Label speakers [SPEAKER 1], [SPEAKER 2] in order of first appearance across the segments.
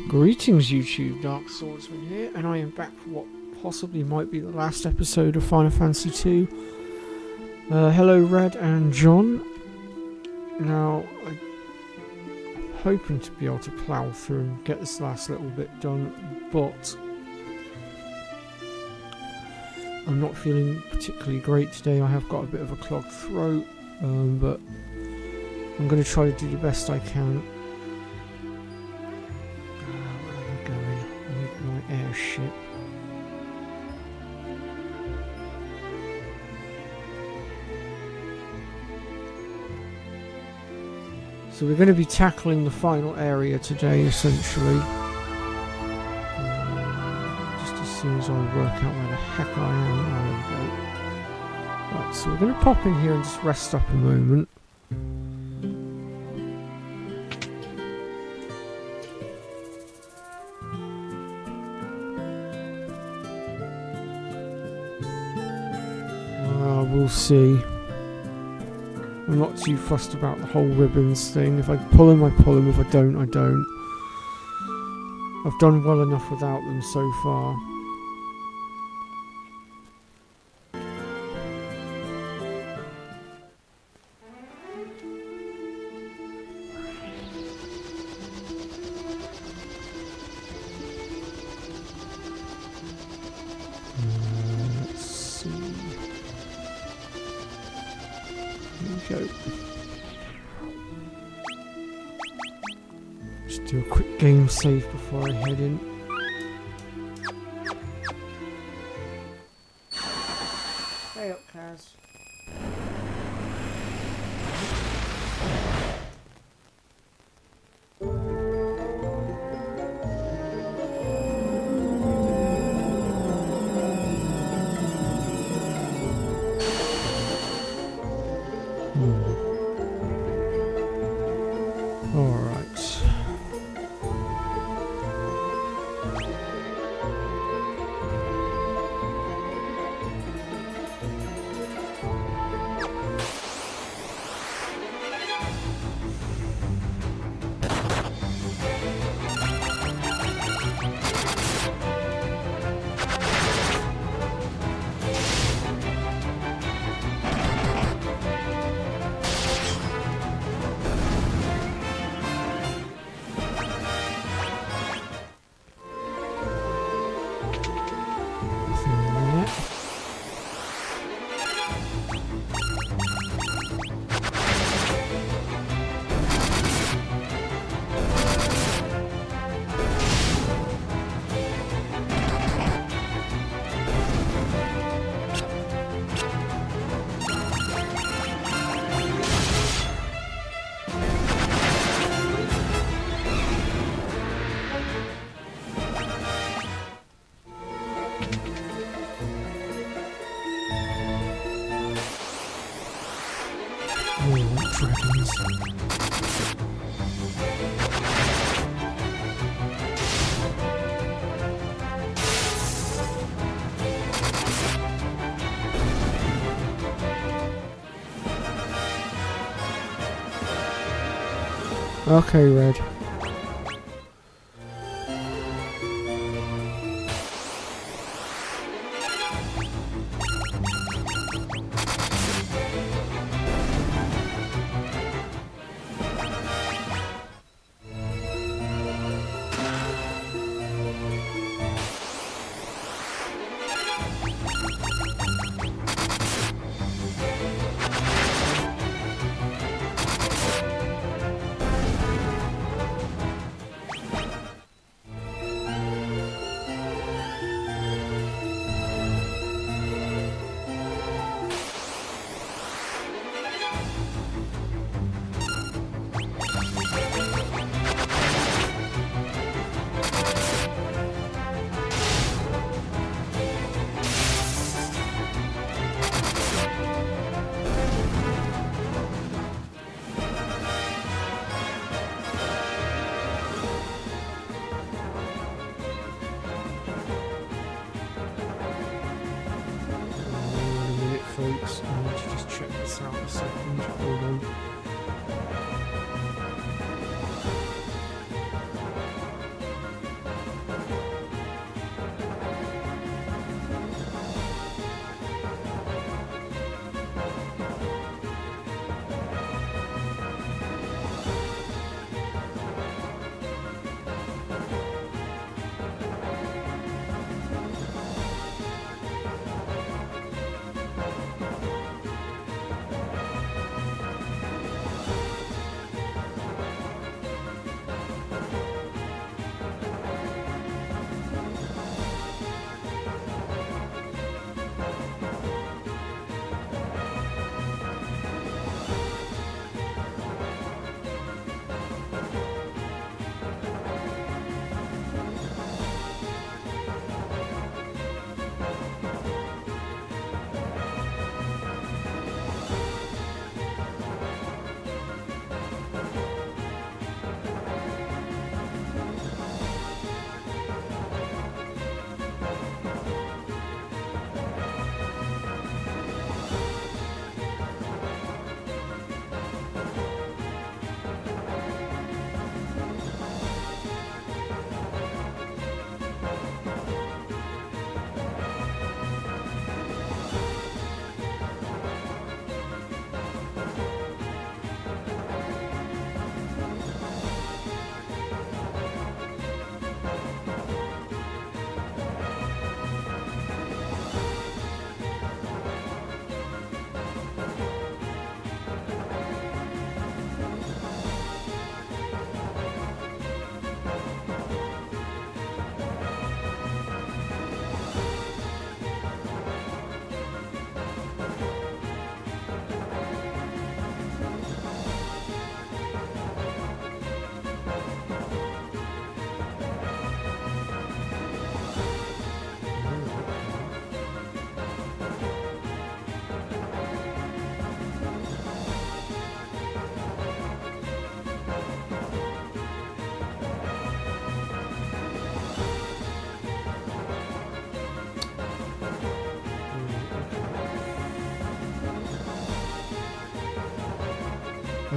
[SPEAKER 1] Greetings YouTube, Dark Swordsman here, and I am back for what possibly might be the last episode of Final Fantasy 2. Hello Red and John. Now, I'm hoping to be able to plough through and get this last little bit done, but I'm not feeling particularly great today. I have got a bit of a clogged throat, but I'm going to try to do the best I can. Airship. So we're going to be tackling the final area today, essentially. Just as soon as I work out where the heck I am, Right, so we're going to pop in here and just rest up a moment. We'll see. I'm not too fussed about the whole ribbons thing. If I pull them, I pull them. If I don't, I don't. I've done well enough without them so far. Just do a quick game save before I head in. Hey up, Kaz. Dragons. Okay, Red. Folks, I need to just check this out a second. Hold on.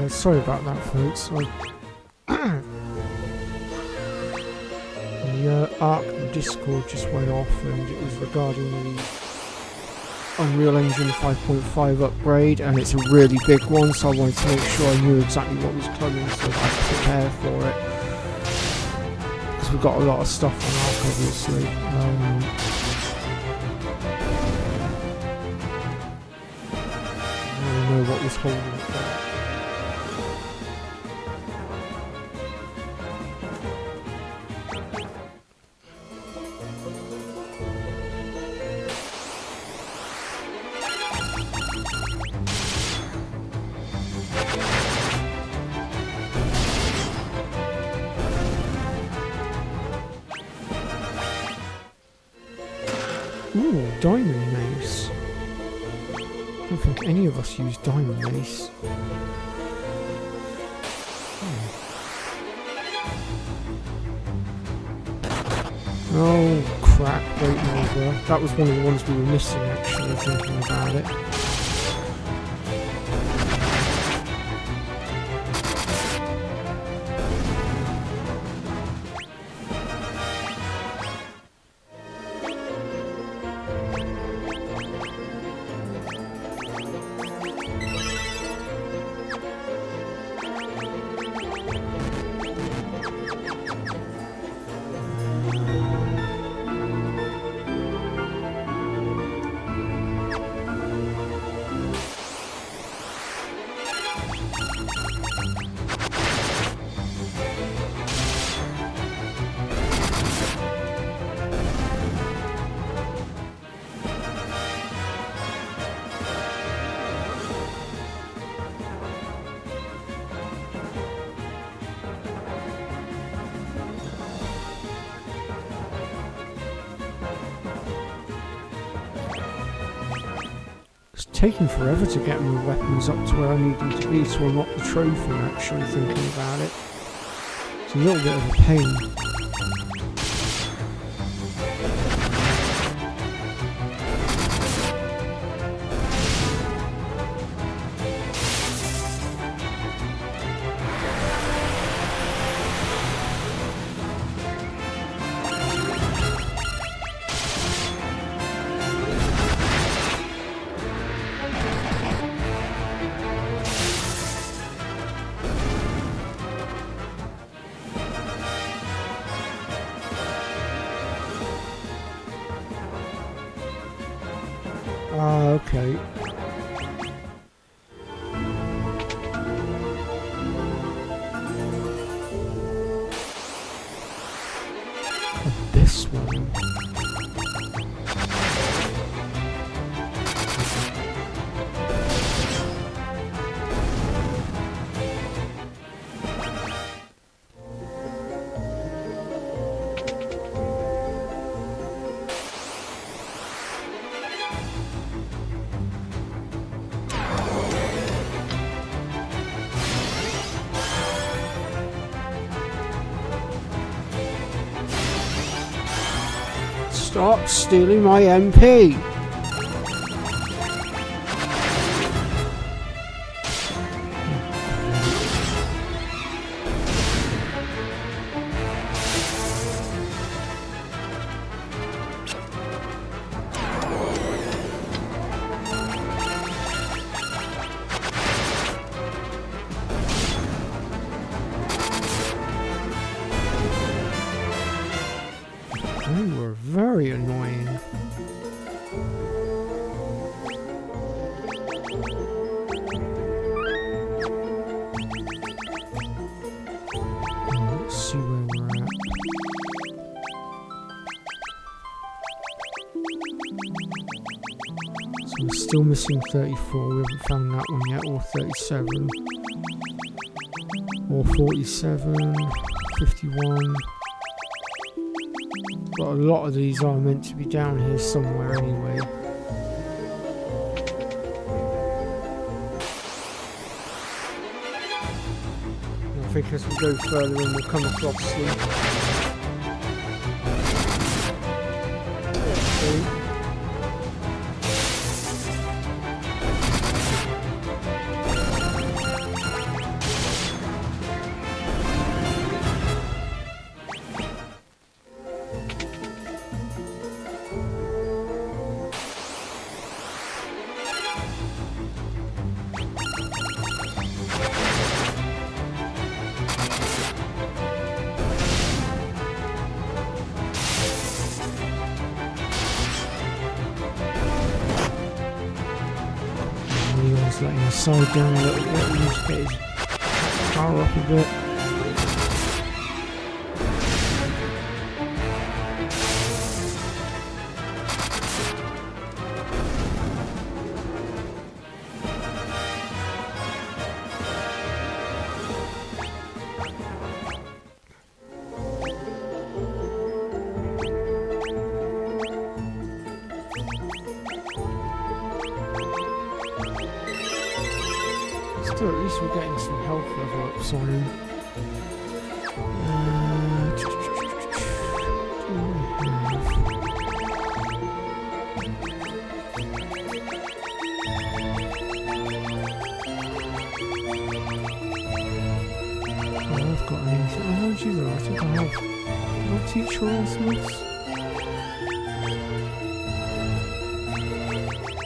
[SPEAKER 1] Sorry about that, folks. The ARC Discord just went off, and it was regarding the Unreal Engine 5.5 upgrade, and it's a really big one, so I wanted to make sure I knew exactly what was coming so that I could prepare for it. Because we've got a lot of stuff on ARC, obviously. I don't know what was holding it back. Ooh, Diamond Mace. I don't think any of us use Diamond Mace. Oh crap, Great Nova. That was one of the ones we were missing actually, thinking about it. It's taking forever to get my weapons up to where I need them to be to unlock the trophy, actually, thinking about it. It's a little bit of a pain. Okay. This one. Stop stealing my MP! They were very annoying. Let's see where we're at. So we're still missing 34, we haven't found that one yet, or 37. Or 47, 51. But a lot of these are meant to be down here somewhere anyway. I think as we go further in we'll come across them. just letting his side down a little bit. We need to get his power up a bit. Still, at least we're getting some health level ups on him. I've got anything. I heard you though. I think I have. Did I teach her Artemis?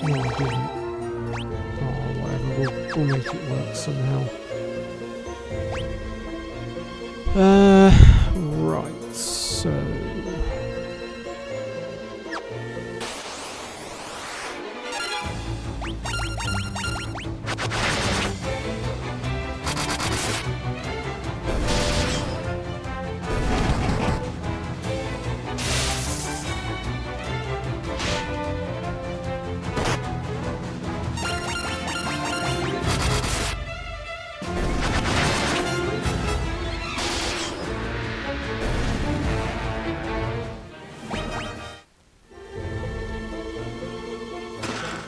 [SPEAKER 1] No, I didn't. We'll make it work somehow. Right, so...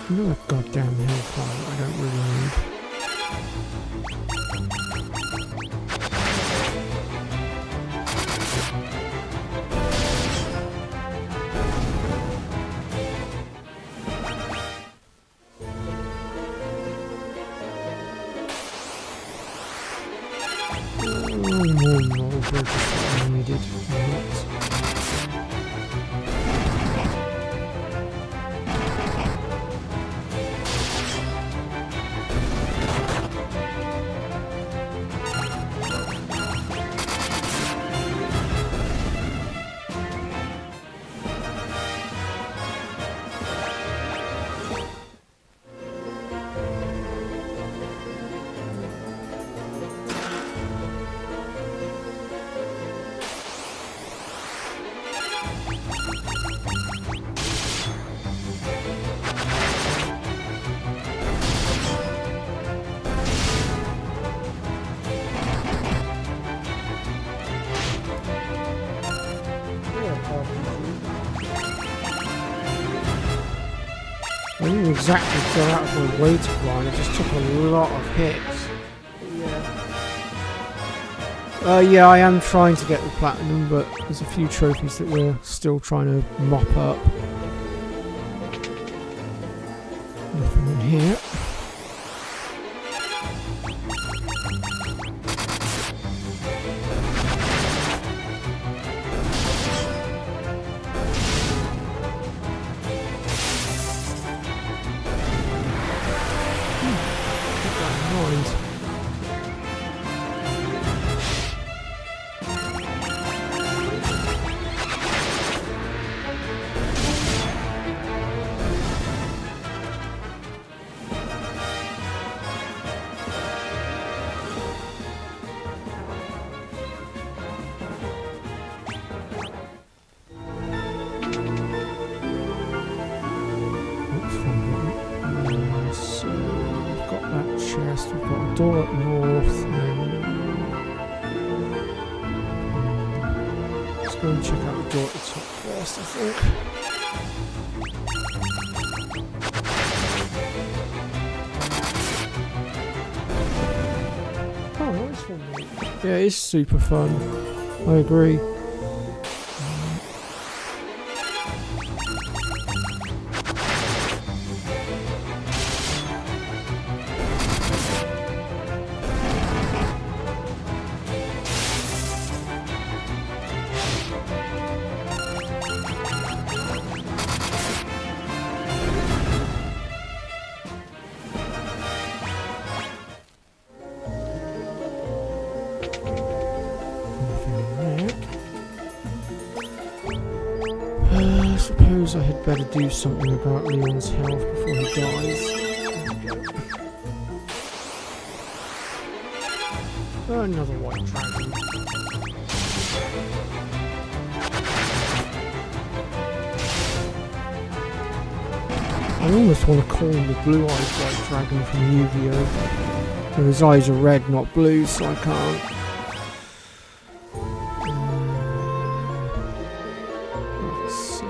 [SPEAKER 1] Another goddamn hellfire I don't really need. More bridges that I needed. I didn't exactly go out of my way to grind, I just took a lot of hits. Yeah, I am trying to get the platinum, but there's a few trophies that we're still trying to mop up. Nothing in here. We've got a door up north, and let's go and check out the door at the top first, I think. Oh, nice one, mate. Yeah, it is super fun. I agree. I suppose I had better do something about Leon's health before he dies. Another white dragon. I almost want to call him the blue-eyed white dragon from Yu-Gi-Oh! But his eyes are red, not blue, so I can't. Let's see.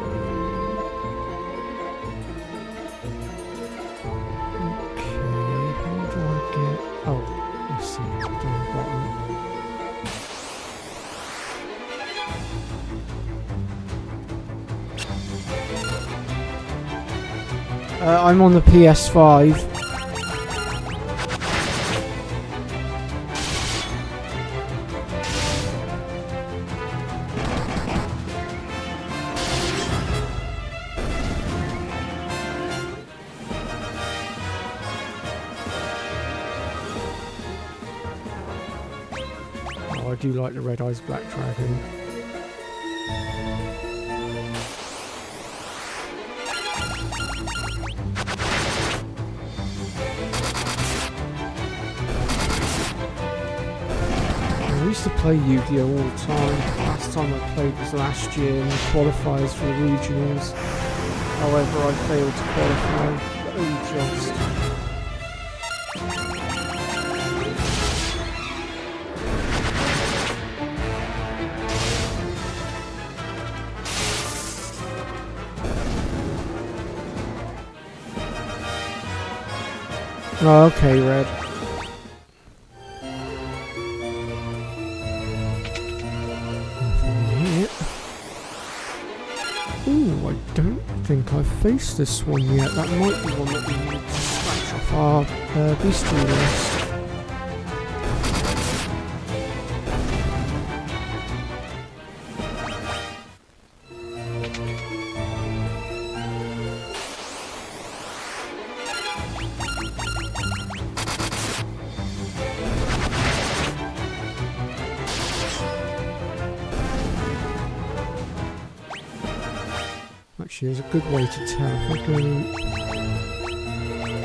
[SPEAKER 1] Okay, how do I get... Oh, let's see, down the bottom. I'm on the PS5. Oh, I do like the Red Eyes Black Dragon. I used to play Yu-Gi-Oh! All the time. Last time I played was last year in the qualifiers for the regionals. However, I failed to qualify. Oh, just. Oh, okay, Red. Ooh, I don't think I've faced this one yet. That might be one that we need to scratch off our bestiary list. Actually, there's a good way to tell. If I go...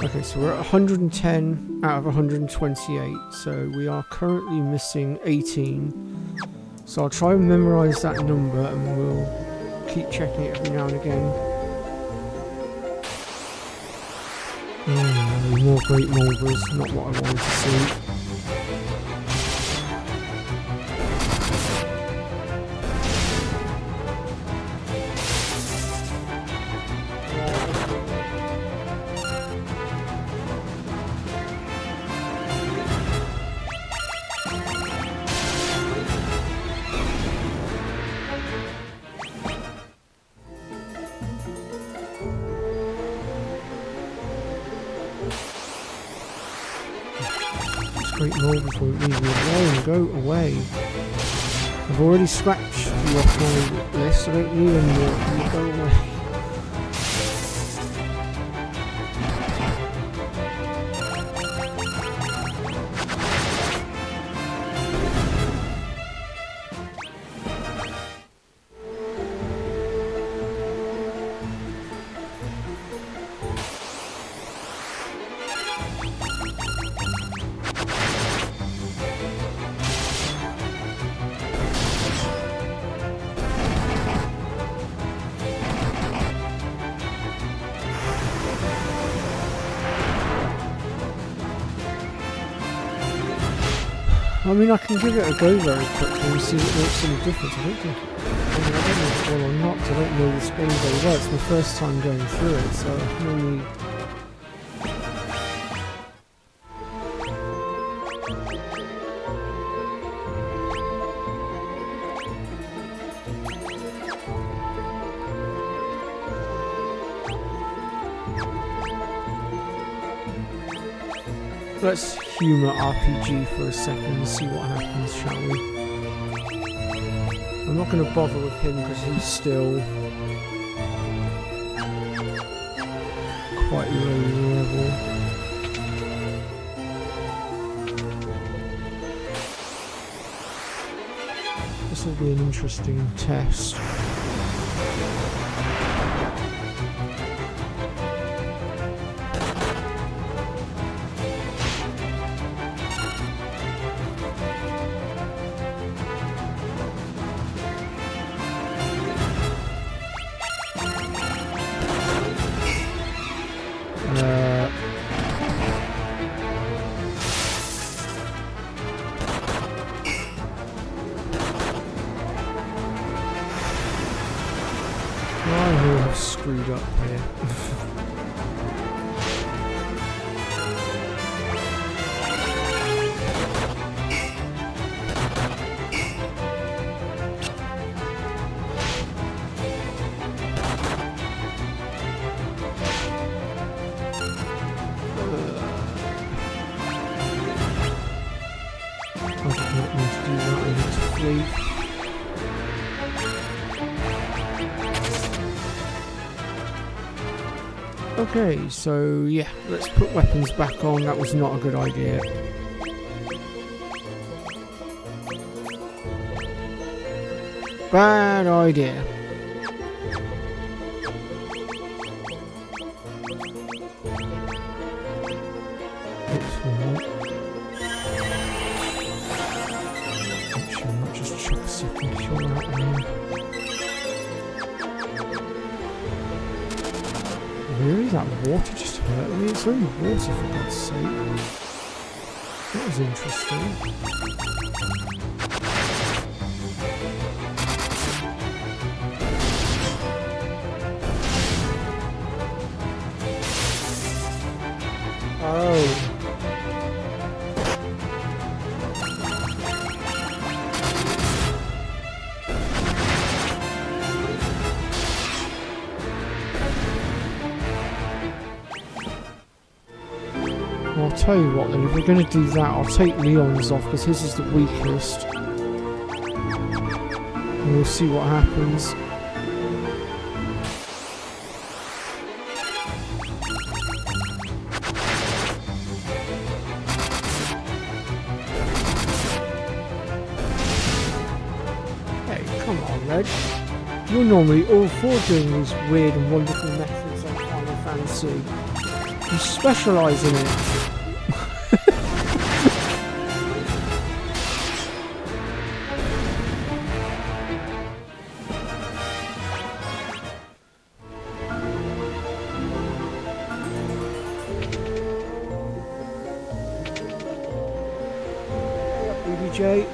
[SPEAKER 1] Okay, so we're at 110 out of 128, so we are currently missing 18. So I'll try and memorise that number and we'll keep checking it every now and again. Oh no, more Great Mulgars, not what I wanted to see. Great Mulgars won't leave me alone. Go away. I've already scratched you off my list. I don't need any more. Can you go away? I mean, I can give it a go very quickly and see if it makes any difference. I don't think... I don't know if it's well or not, 'cause I don't know this game very well. It's my first time going through it, so I can only... Let's humour RPG for a second and see what happens, shall we? I'm not going to bother with him because he's still quite low level. This will be an interesting test. I will have screwed up here. I did not need to do that, I need to flee. Okay, so yeah, let's put weapons back on. That was not a good idea. Bad idea. Actually, I might just chuck a second kill out there. Really? That water just hurt me? It's only water, for God's sake. That was interesting. Oh. Well, I'll tell you what then, if we're going to do that, I'll take Leon's off because his is the weakest. And we'll see what happens. Hey, come on, Red. You're normally all for doing these weird and wonderful methods on Final Fantasy. You specialise in it. BBJ.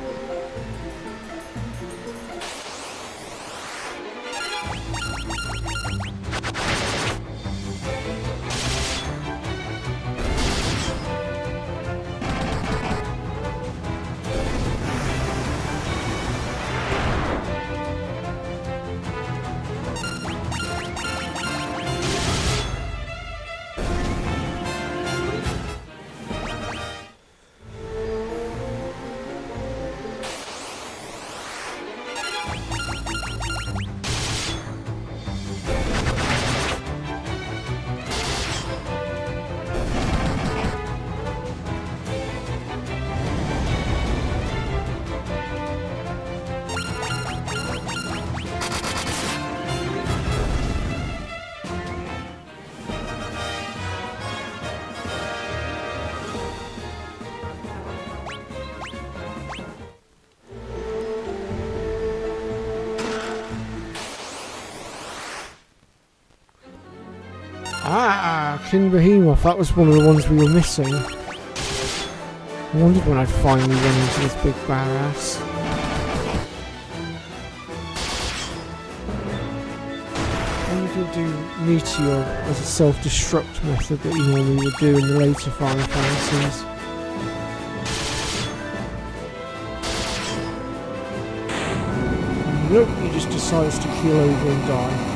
[SPEAKER 1] Ah, King Behemoth, that was one of the ones we were missing. I wondered when I'd finally run into this big badass. I wonder if he'll do Meteor as a self-destruct method that he normally would do in the later Final Fantasies. Nope, he just decides to keel over and die.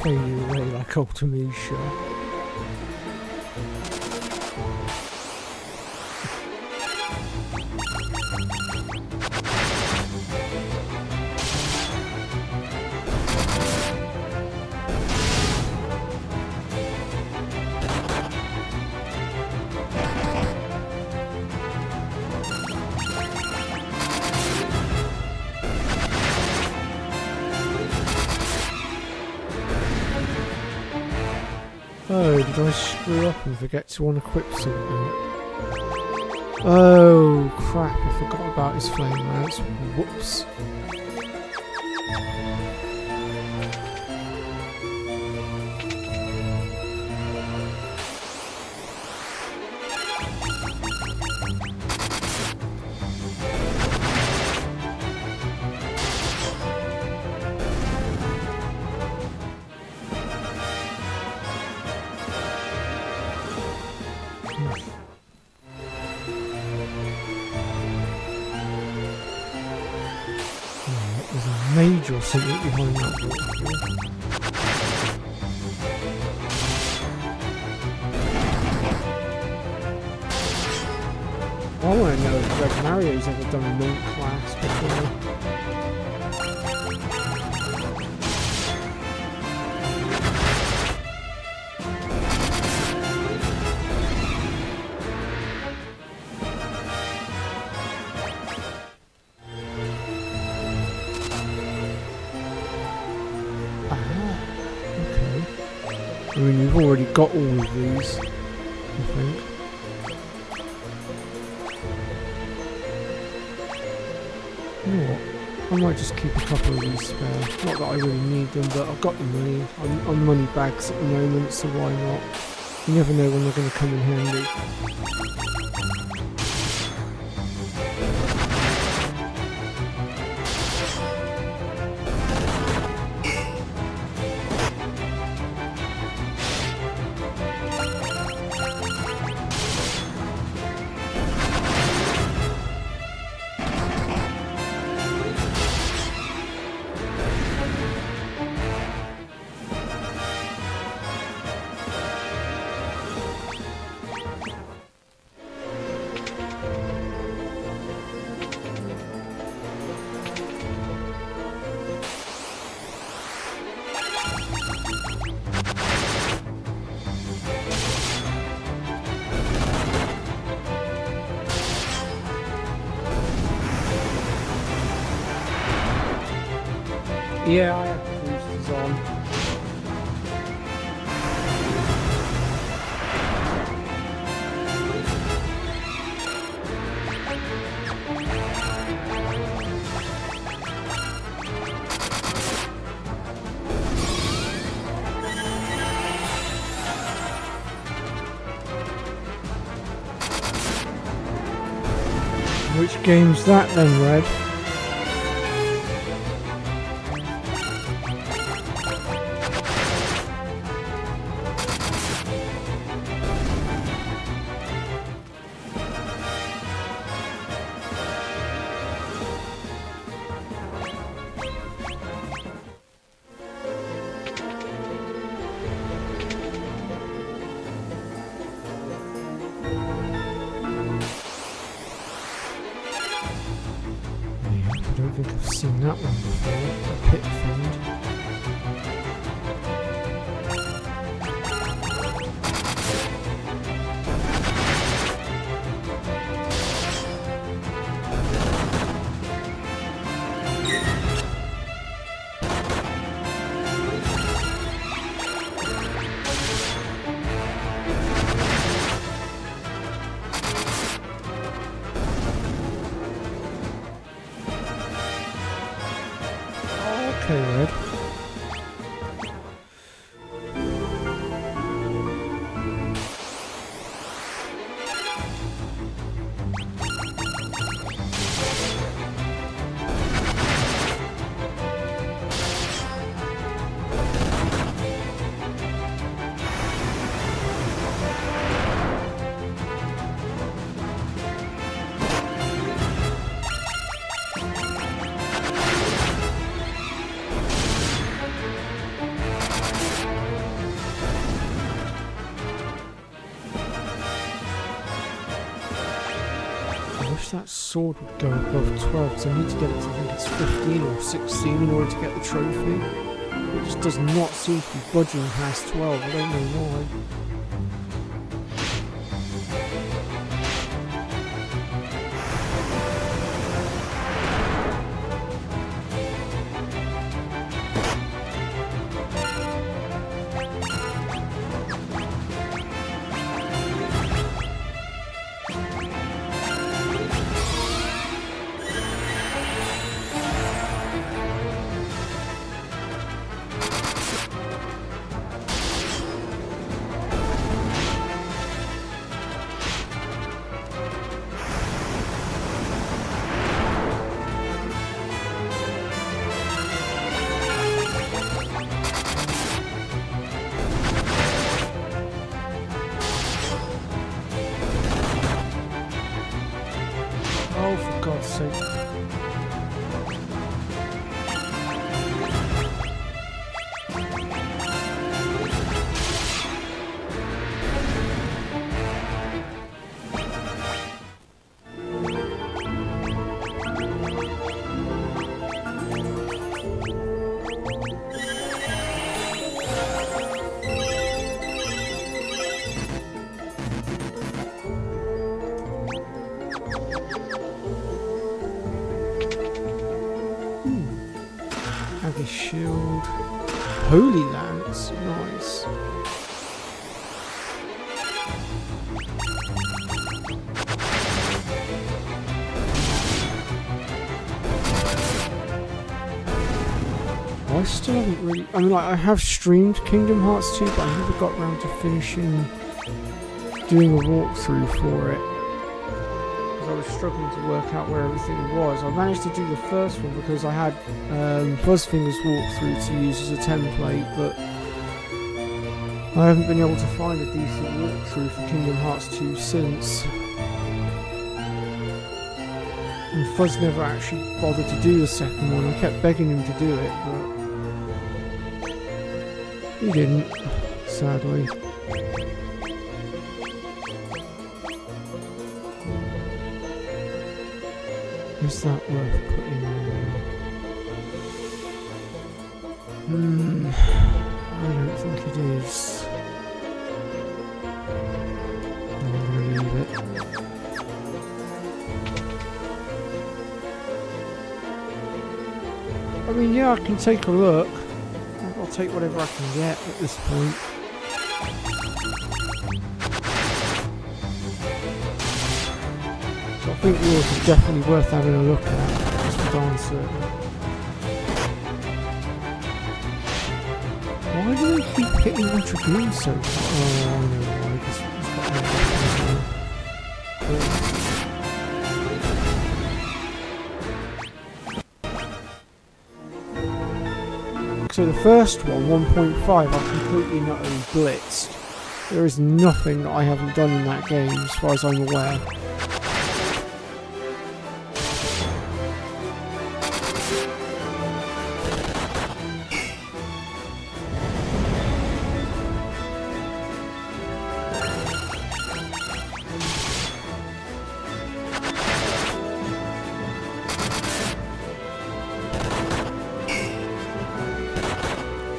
[SPEAKER 1] Fading away like Ultimecia. Oh, did I screw up and forget to unequip something? Oh, crap, I forgot about his flame lance. Whoops. There's a major or something behind that waterfall. I want to know if Red Mario's ever done a monk class before. I mean, you've already got all of these, I think. You know what? I might just keep a couple of these spare. Not that I really need them, but I've got the money. I'm money bags at the moment, so why not? You never know when they're going to come in handy. Yeah, I have the boosters on. Which game's that then, Red? I don't think I've seen that one before. A pit fiend. Okay, Red. I wish that sword would go above 12, because I need to get it to, I think it's 15 or 16 in order to get the trophy. It just does not seem to be budging past 12, I don't know why. Battlefield. Holy Lands, nice. I still haven't really... I mean, like, I have streamed Kingdom Hearts 2, but I never got around to finishing doing a walkthrough for it. Because I was struggling to work out where everything was. I managed to do the first one because I had Buzzfinger's walkthrough to use as a template, but I haven't been able to find a decent walkthrough for Kingdom Hearts 2 since. And Fuzz never actually bothered to do the second one. I kept begging him to do it, but he didn't, sadly. Is that worth putting in? I don't think it is. I'm gonna leave it. I mean, yeah, I can take a look. I'll take whatever I can get at this point. So I think yours is definitely worth having a look at, just for darn certain. Why do they keep hitting my Dragoon so far? Oh, I know why, because he's got no. So the first one, 1.5, I completely and utterly blitzed. There is nothing that I haven't done in that game, as far as I'm aware.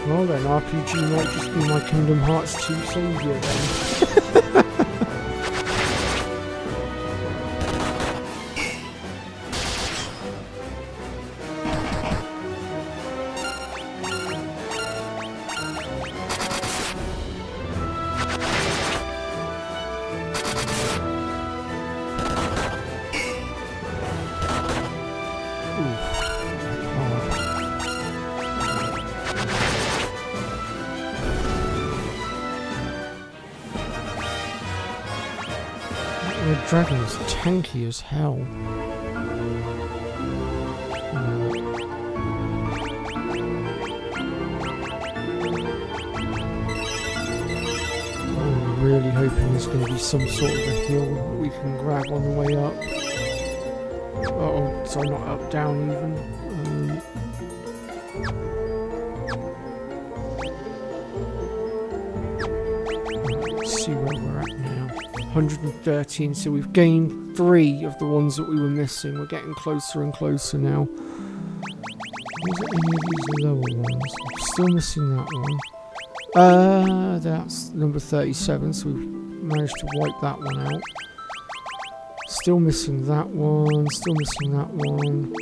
[SPEAKER 1] Well then, RPG might just be my Kingdom Hearts 2 saviour then. The dragon is tanky as hell. I'm really hoping there's going to be some sort of a hill that we can grab on the way up. Oh, sorry, not up, down even. Let's see where we're at now. 113, so we've gained 3 of the ones that we were missing. We're getting closer and closer now. Was it any of these lower ones? I'm still missing that one. That's number 37, so we've managed to wipe that one out. Still missing that one, still missing that one.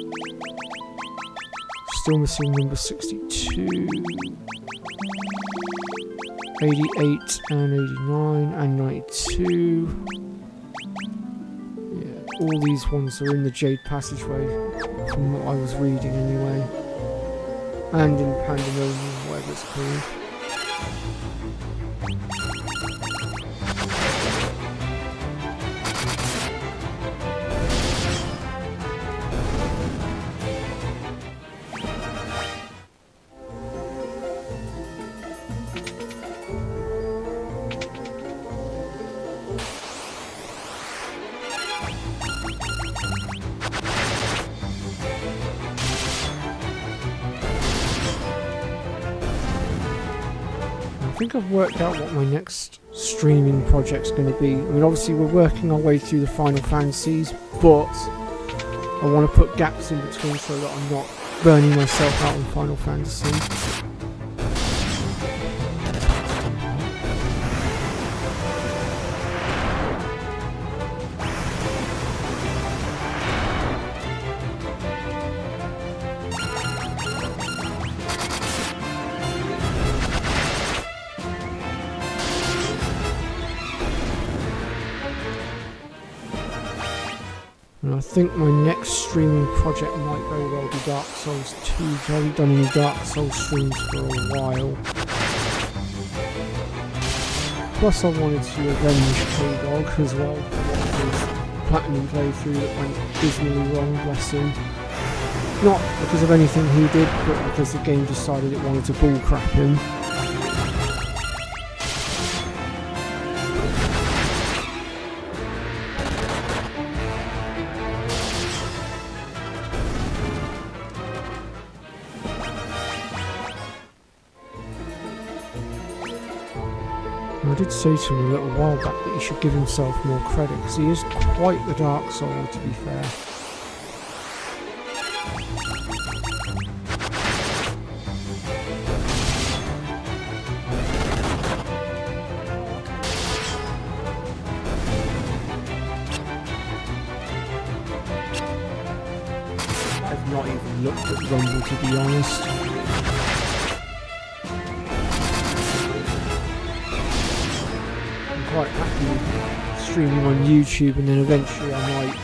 [SPEAKER 1] Still missing number 62. 88 and 89 and 92. Yeah, all these ones are in the Jade Passageway, from what I was reading anyway. And in Pandemonium, whatever it's called. I think I've worked out what my next streaming project's going to be. I mean, obviously we're working our way through the Final Fantasies, but I want to put gaps in between so that I'm not burning myself out on Final Fantasy. And I think my next streaming project might very well be Dark Souls 2. I haven't done any Dark Souls streams for a while. Plus I wanted to avenge K-Dog as well, for his platinum playthrough that went dismally wrong, bless him. Not because of anything he did, but because the game decided it wanted to bullcrap him. I did say to him a little while back that he should give himself more credit, because he is quite the Dark Soul, to be fair. I've not even looked at Rumble, to be honest. Quite happy streaming on YouTube, and then eventually I might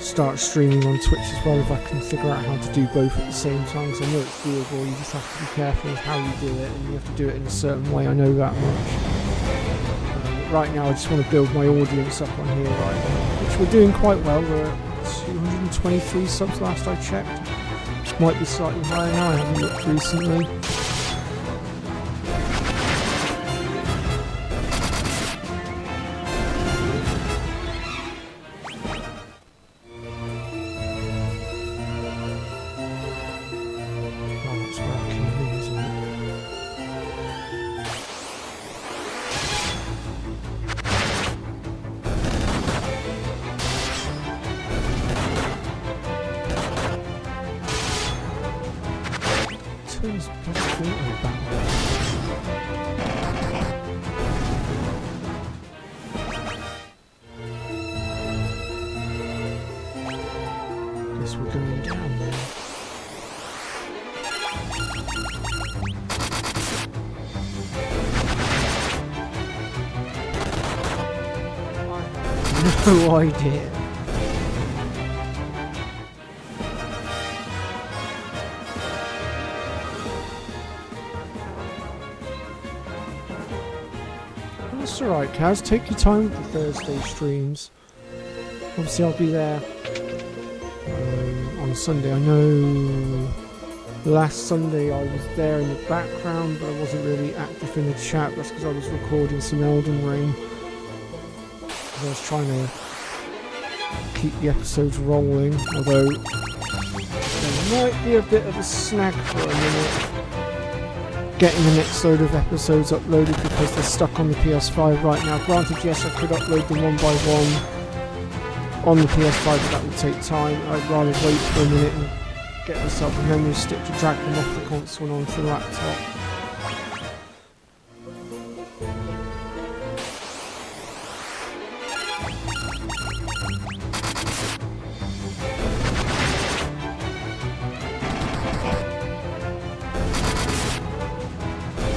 [SPEAKER 1] start streaming on Twitch as well if I can figure out how to do both at the same time, because I know it's doable. You just have to be careful with how you do it, and you have to do it in a certain way. I know that much. Right now I just want to build my audience up on here right now, which we're doing quite well. We're at 223 subs last I checked. Might be slightly higher now, I haven't looked recently. Guess we're going down there. I have no idea. That's alright, Kaz. Take your time with the Thursday streams. Obviously, I'll be there on Sunday. I know last Sunday I was there in the background, but I wasn't really active in the chat. That's because I was recording some Elden Ring. I was trying to keep the episodes rolling, although there might be a bit of a snag for a minute getting the next load of episodes uploaded because they're stuck on the PS5 right now. Granted, yes, I could upload them one by one on the PS5, but that would take time. I'd rather wait for a minute and get myself a memory stick to drag them off the console and onto the laptop.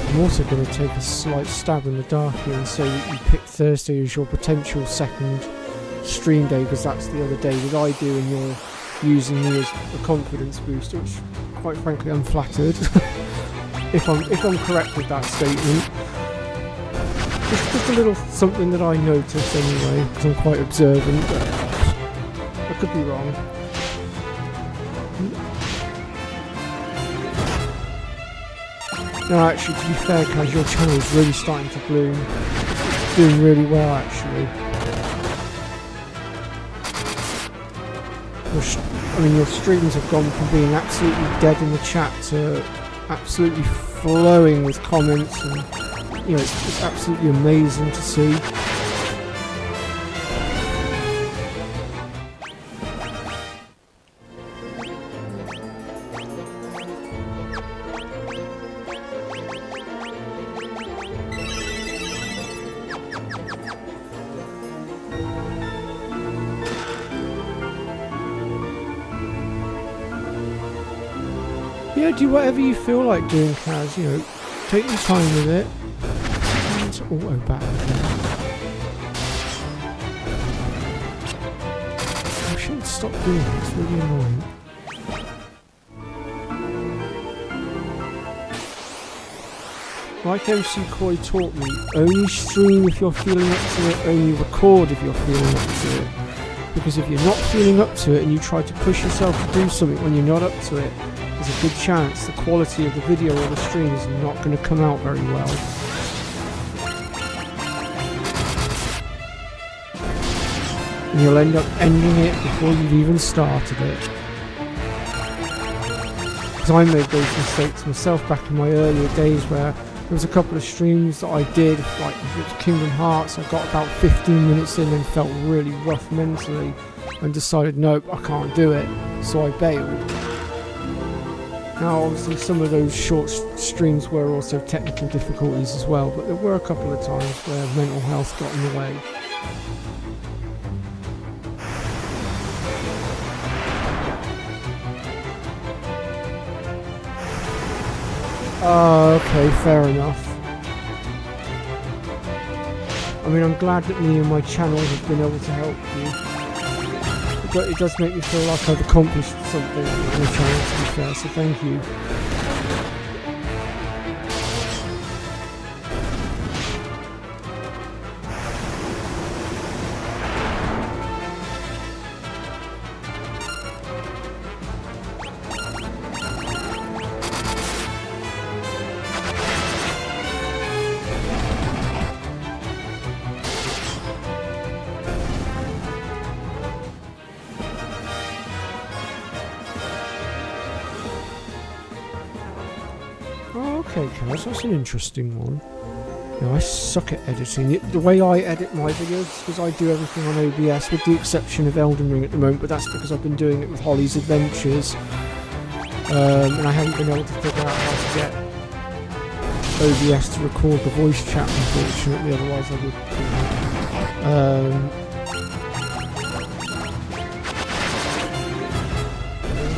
[SPEAKER 1] I'm also going to take a slight stab in the dark here and say that you pick Thursday as your potential second stream day, because that's the other day that I do and you're using me as a confidence booster, which quite frankly I'm flattered if I'm correct with that statement. Just a little something that I noticed anyway, because I'm quite observant, but I could be wrong. No, actually, to be fair, Kaz, your channel is really starting to bloom. It's doing really well, actually. I mean, your streams have gone from being absolutely dead in the chat to absolutely flowing with comments, and you know, it's absolutely amazing to see. Yeah, do whatever you feel like doing, Kaz, you know, take your time with it. It's auto battle again. should stop doing it, it's really annoying. Like MC Koi taught me, only stream if you're feeling up to it, only record if you're feeling up to it. Because if you're not feeling up to it and you try to push yourself to do something when you're not up to it, there's a good chance the quality of the video or the stream is not going to come out very well. And you'll end up ending it before you've even started it. Because I made those mistakes myself back in my earlier days where there was a couple of streams that I did, like with Kingdom Hearts. I got about 15 minutes in and felt really rough mentally and decided, nope, I can't do it, so I bailed. Now obviously some of those short streams were also technical difficulties as well, but there were a couple of times where mental health got in the way. Okay, fair enough. I mean, I'm glad that me and my channel have been able to help you. But it does make me feel like I've accomplished something on the channel, to be fair, so thank you. Oh, okay, Kaz, that's an interesting one. Now, I suck at editing. The way I edit my videos is because I do everything on OBS, with the exception of Elden Ring at the moment, but that's because I've been doing it with Holly's Adventures. And I haven't been able to figure out how to get OBS to record the voice chat, unfortunately, otherwise I would.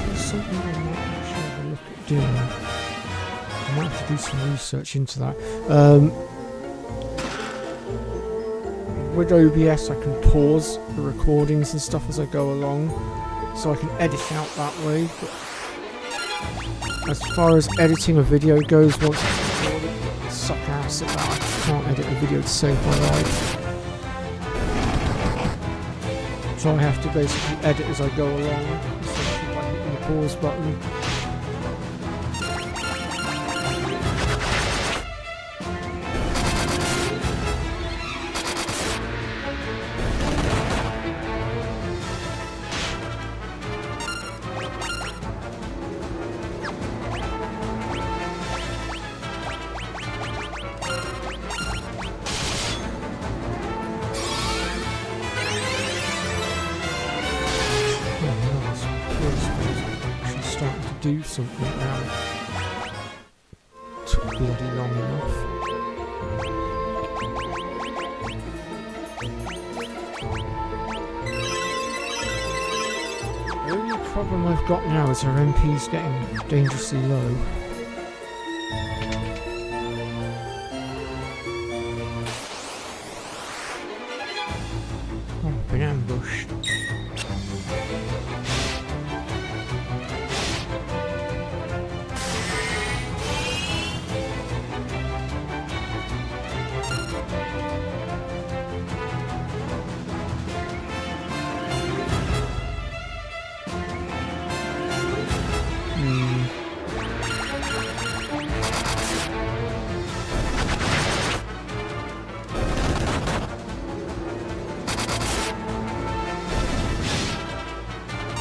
[SPEAKER 1] There's something I might actually have a look at doing. I might have to do some research into that. With OBS I can pause the recordings and stuff as I go along, so I can edit out that way, but as far as editing a video goes, once it's recorded, I suck ass at that. I can't edit a video to save my life. So I have to basically edit as I go along, essentially by hitting the pause button. Do something now. Took bloody long enough. The only problem I've got now is our MP's getting dangerously low. Oh, I've been ambushed.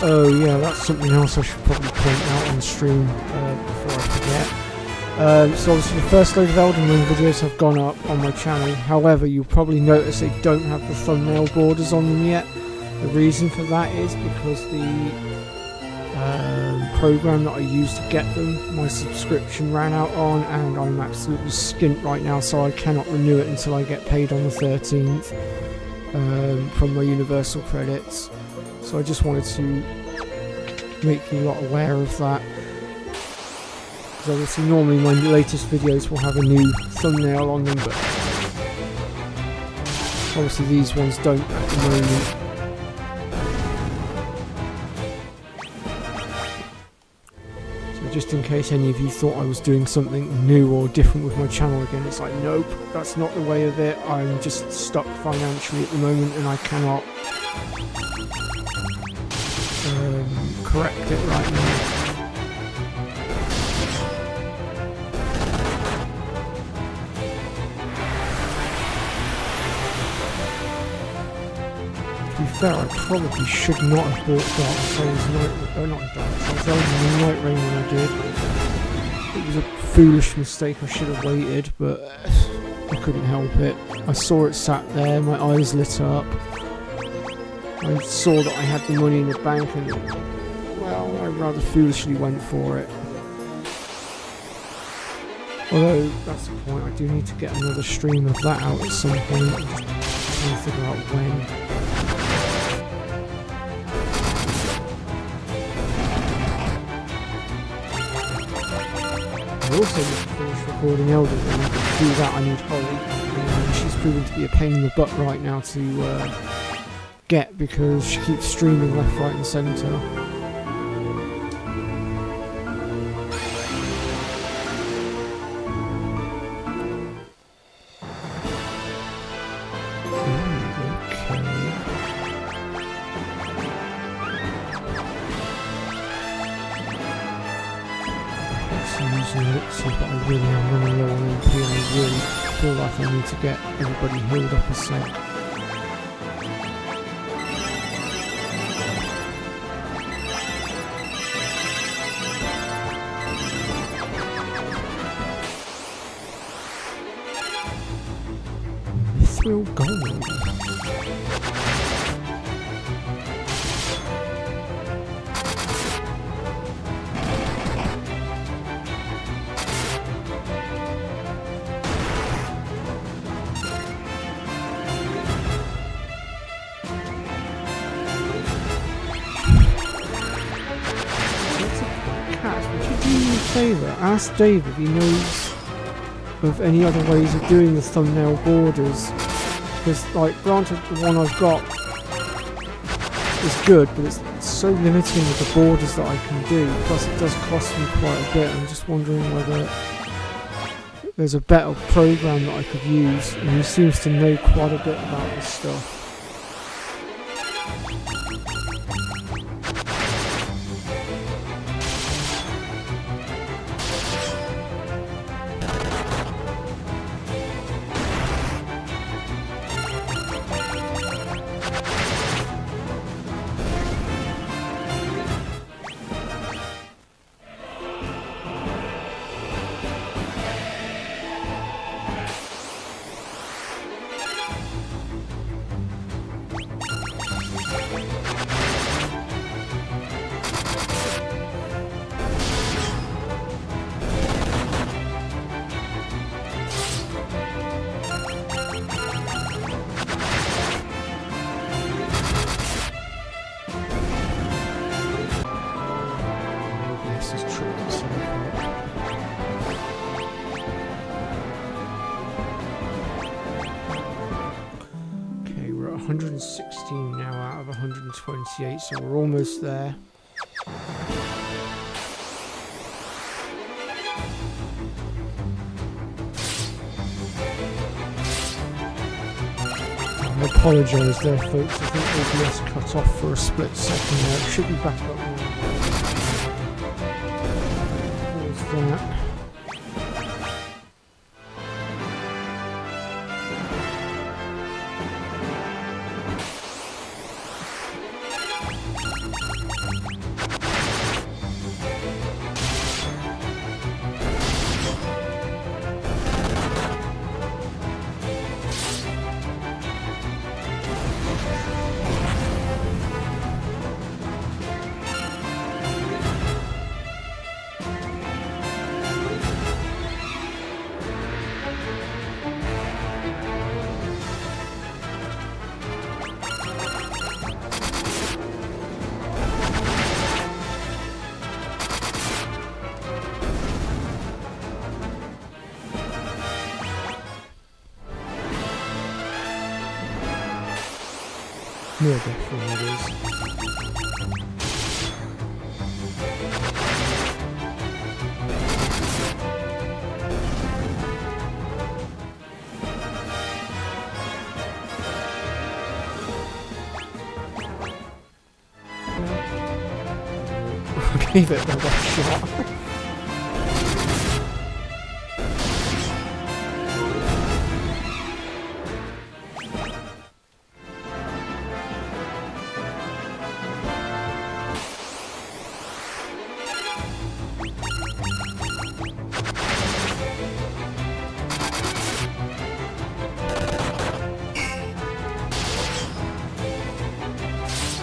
[SPEAKER 1] Oh yeah, that's something else I should probably point out on stream before I forget. So obviously the first load of Elden Ring videos have gone up on my channel, however you'll probably notice they don't have the thumbnail borders on them yet. The reason for that is because the program that I used to get them, my subscription ran out on, and I'm absolutely skint right now, so I cannot renew it until I get paid on the 13th from my Universal credits. So I just wanted to make you lot aware of that. Because obviously normally my latest videos will have a new thumbnail on them, but obviously these ones don't at the moment. just in case any of you thought I was doing something new or different with my channel again. It's like, nope, that's not the way of it. I'm just stuck financially at the moment and I cannot correct it right now. To be fair, I probably should not have bought Dark Souls not Dark Souls, Night Rain when I did. It was a foolish mistake, I should have waited, but I couldn't help it. I saw it sat there, my eyes lit up. I saw that I had the money in the bank and, well, I rather foolishly went for it. Although, that's the point, I do need to get another stream of that out at some point. I'm just trying to figure out when. I also need to finish recording Elder Ring. To do that I need Holly. She's proving to be a pain in the butt right now to get because she keeps streaming left, right and centre. But I really am running low on MP and I really feel like I need to get everybody healed up a sec. Mithril gold. Ask Dave if he knows of any other ways of doing the thumbnail borders, because, like, granted the one I've got is good, but it's so limiting with the borders that I can do, plus it does cost me quite a bit. I'm just wondering whether there's a better program that I could use, and he seems to know quite a bit about this stuff. Okay, we're at 116 now out of 128, so we're almost there. I apologise there, folks. I think OBS cut off for a split second there. It should be back up now. Pause that. More death riders. gave it the best shot.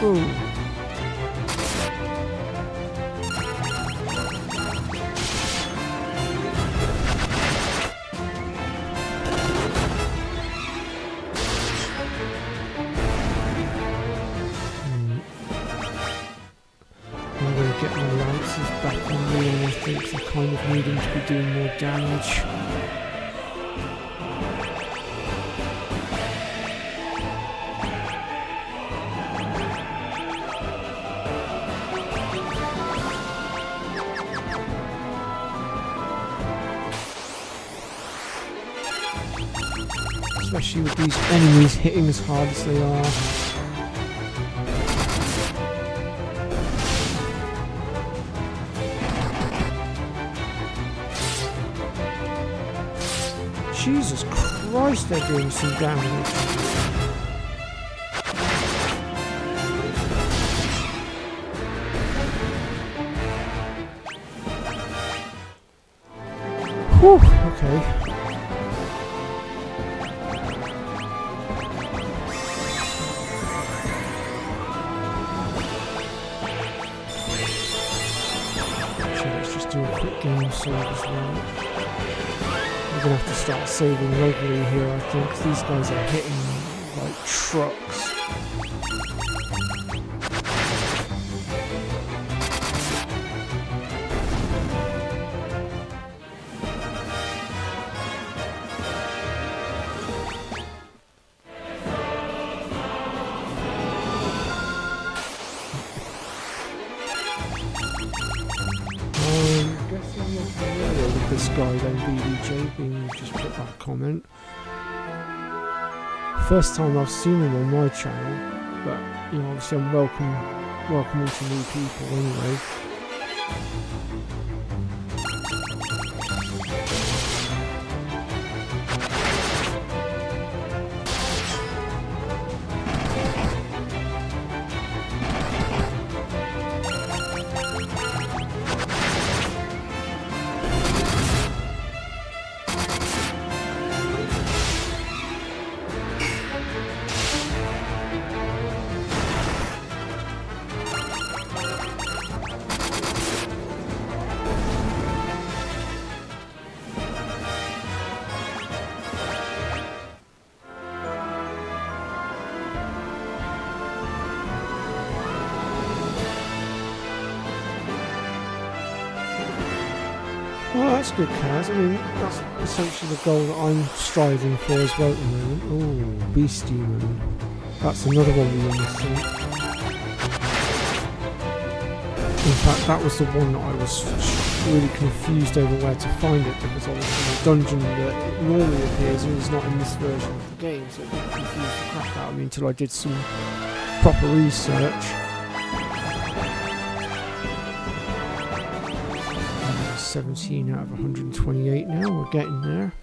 [SPEAKER 1] Ooh. I'm going to get my lances back on me, and I think they're kind of needing to be doing more damage. Especially with these enemies hitting as hard as they are. Jesus Christ, they're doing some damage. Whew, okay. Do a quick game save as well. We're gonna have to start saving regularly here, I think, 'cause these guys are hitting like trucks. This guy then, BDJ, being just put that comment. First time I've seen him on my channel, but you know, obviously I'm welcoming to new people anyway. Well, that's good, Kaz. I mean, that's essentially the goal that I'm striving for as well at the moment. Oh, Beast Demon. That's another one we were missing. In fact, that was the one that I was really confused over where to find it, because obviously the dungeon that normally appears is not in this version of the game, so it did confuse the crap out of me until I did some proper research. 17 out of 128 now, we're getting there.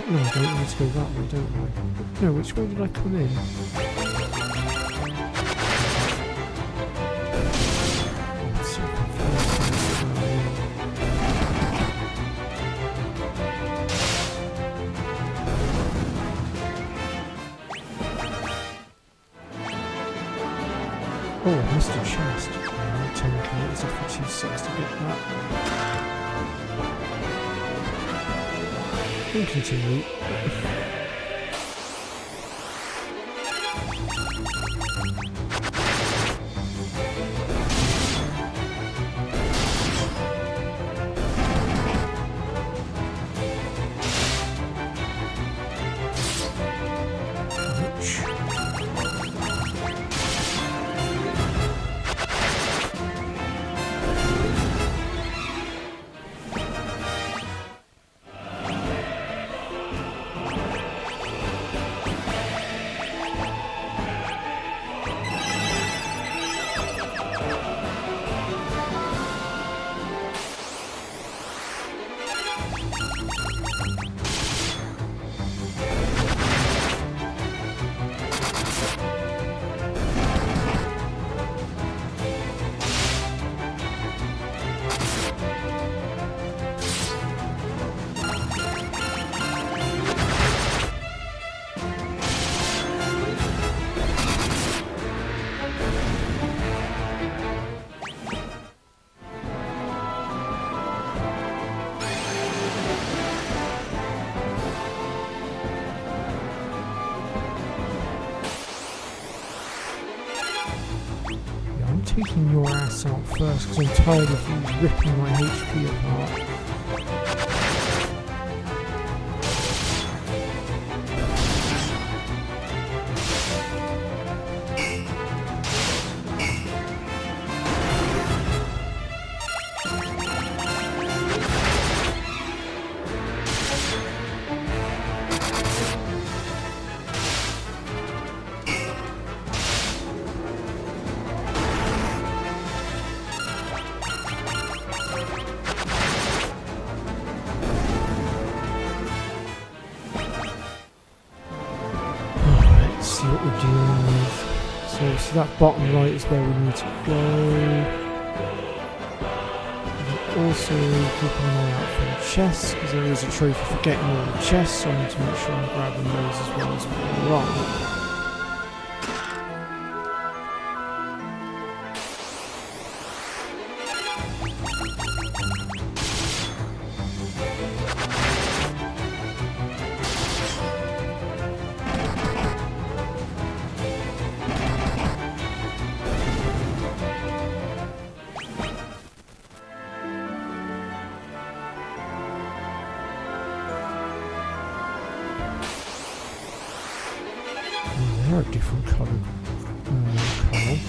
[SPEAKER 1] No, I don't need to go that way, don't I? No, which way did I come in? I'm so confused. Oh, I missed a chest. 10k, it's off for 2.6 to get that. We'll continue. taking your ass out first because I'm tired of you ripping my HP apart. See what we're dealing with. So that bottom right is where we need to go. And also keeping an eye out for the chests, because there is a trophy for getting all the chests, so I need to make sure I'm grabbing those as well as we go along. They're a different colour. Okay.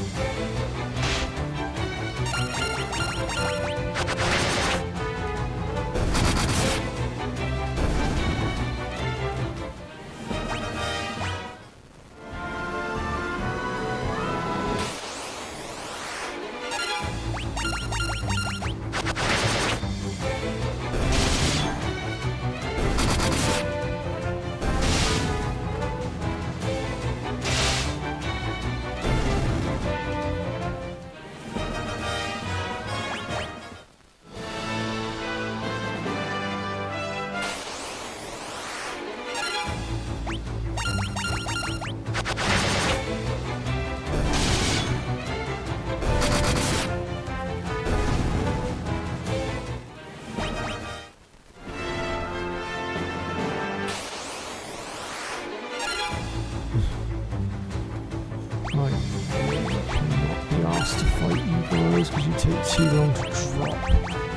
[SPEAKER 1] To fight you guys because you take too long to drop,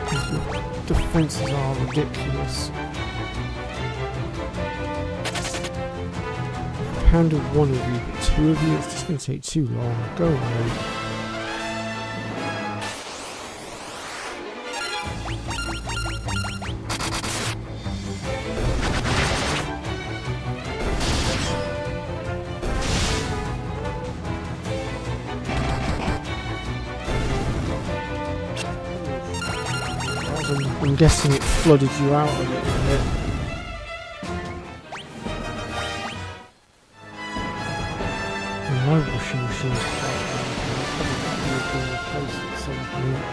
[SPEAKER 1] because your defences are ridiculous. I can handle one of you, but two of you, it's just going to take too long. Go away. I'm guessing it flooded you out a little bit. And my washing machine's quite bad. I'll probably be replaced at some point.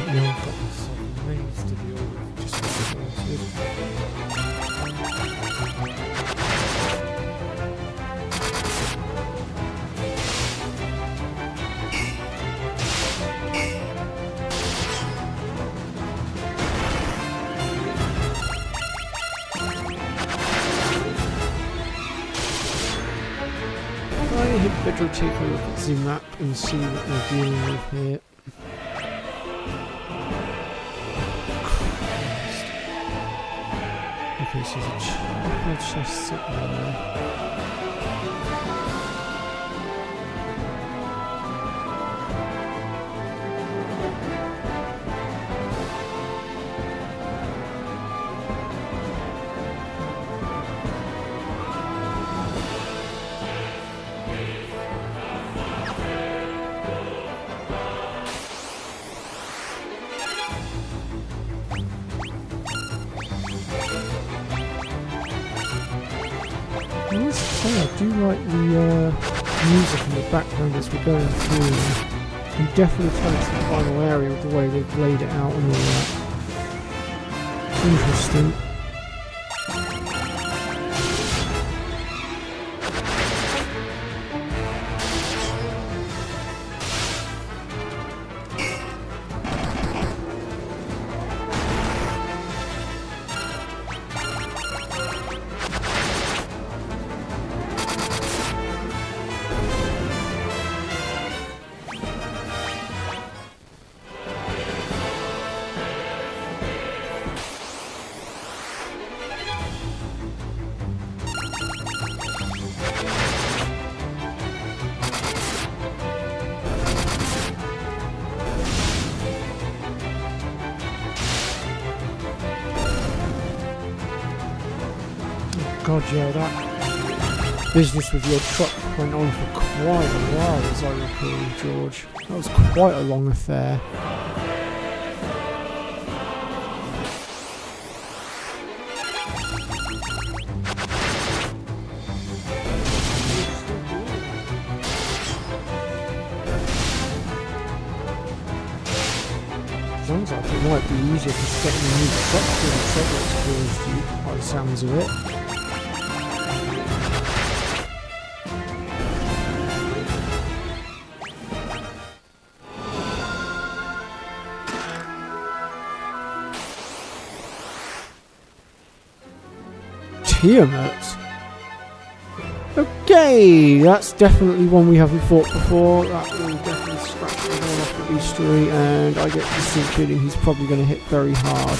[SPEAKER 1] Now I've got some remains to deal with, just what I wanted. I had better take a look at the map and see what we're dealing with here. Okay, so there's a couple of chests up there. I must say, I do like the music in the background as we're going through. I'm definitely turn to the final area with the way they've laid it out and all that. Interesting. God, yeah, that business with your truck went on for quite a while, as I recall, George. That was quite a long affair. Sounds like it might be easier just getting a new truck than the trouble it's caused you, by the sounds of it. Tiamat? Okay, that's definitely one we haven't fought before. That will definitely scratch the one off the bestiary, and I get the distinct feeling he's probably going to hit very hard.